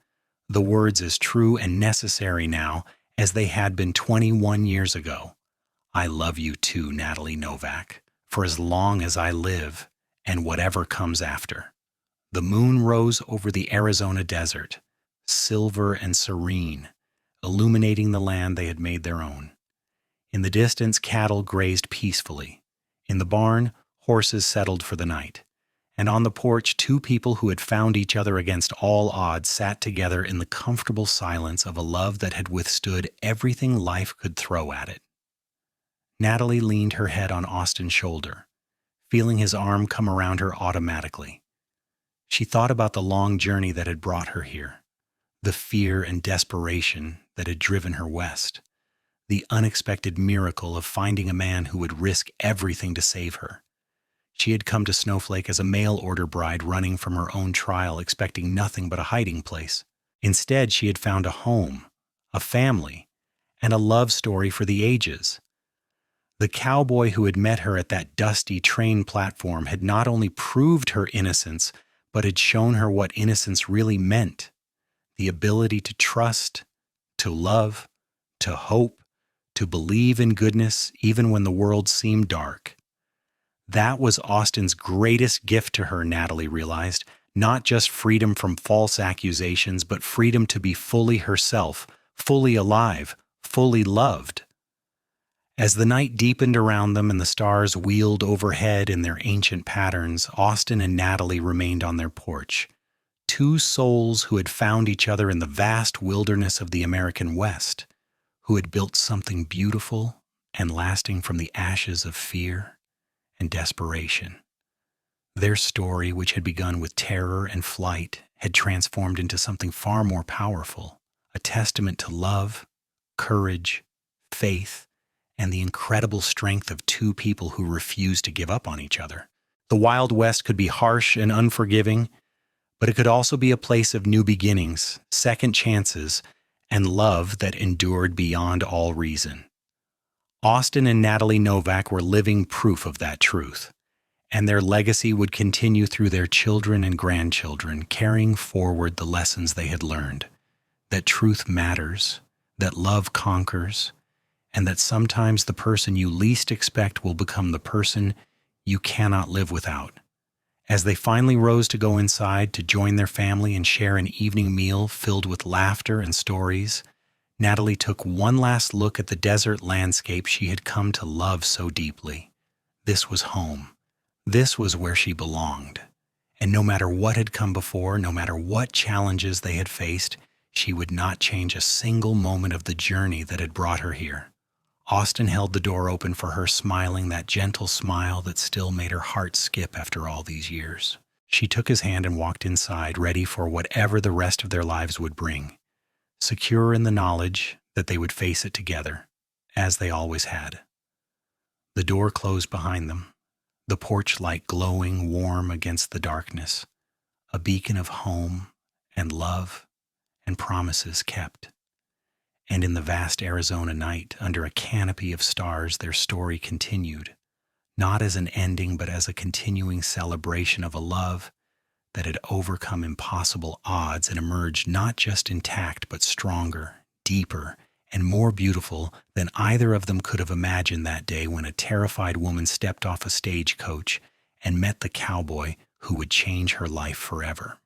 the words as true and necessary now as they had been 21 years ago. "I love you too, Natalie Novak, for as long as I live and whatever comes after." The moon rose over the Arizona desert, silver and serene, illuminating the land they had made their own. In the distance, cattle grazed peacefully. In the barn, horses settled for the night. And on the porch, two people who had found each other against all odds sat together in the comfortable silence of a love that had withstood everything life could throw at it. Natalie leaned her head on Austin's shoulder, feeling his arm come around her automatically. She thought about the long journey that had brought her here, the fear and desperation that had driven her west, the unexpected miracle of finding a man who would risk everything to save her. She had come to Snowflake as a mail-order bride running from her own trial, expecting nothing but a hiding place. Instead, she had found a home, a family, and a love story for the ages. The cowboy who had met her at that dusty train platform had not only proved her innocence, but had shown her what innocence really meant: the ability to trust, to love, to hope, to believe in goodness even when the world seemed dark. That was Austin's greatest gift to her, Natalie realized, not just freedom from false accusations, but freedom to be fully herself, fully alive, fully loved. As the night deepened around them and the stars wheeled overhead in their ancient patterns, Austin and Natalie remained on their porch, two souls who had found each other in the vast wilderness of the American West, who had built something beautiful and lasting from the ashes of fear and desperation. Their story, which had begun with terror and flight, had transformed into something far more powerful, a testament to love, courage, faith, and the incredible strength of two people who refused to give up on each other. The Wild West could be harsh and unforgiving, but it could also be a place of new beginnings, second chances, and love that endured beyond all reason. Austin and Natalie Novak were living proof of that truth, and their legacy would continue through their children and grandchildren, carrying forward the lessons they had learned: that truth matters, that love conquers, and that sometimes the person you least expect will become the person you cannot live without. As they finally rose to go inside to join their family and share an evening meal filled with laughter and stories, Natalie took one last look at the desert landscape she had come to love so deeply. This was home. This was where she belonged. And no matter what had come before, no matter what challenges they had faced, she would not change a single moment of the journey that had brought her here. Austin held the door open for her, smiling that gentle smile that still made her heart skip after all these years. She took his hand and walked inside, ready for whatever the rest of their lives would bring, secure in the knowledge that they would face it together, as they always had. The door closed behind them, the porch light glowing warm against the darkness, a beacon of home and love and promises kept. And in the vast Arizona night, under a canopy of stars, their story continued, not as an ending, but as a continuing celebration of a love that had overcome impossible odds and emerged not just intact, but stronger, deeper, and more beautiful than either of them could have imagined that day when a terrified woman stepped off a stagecoach and met the cowboy who would change her life forever.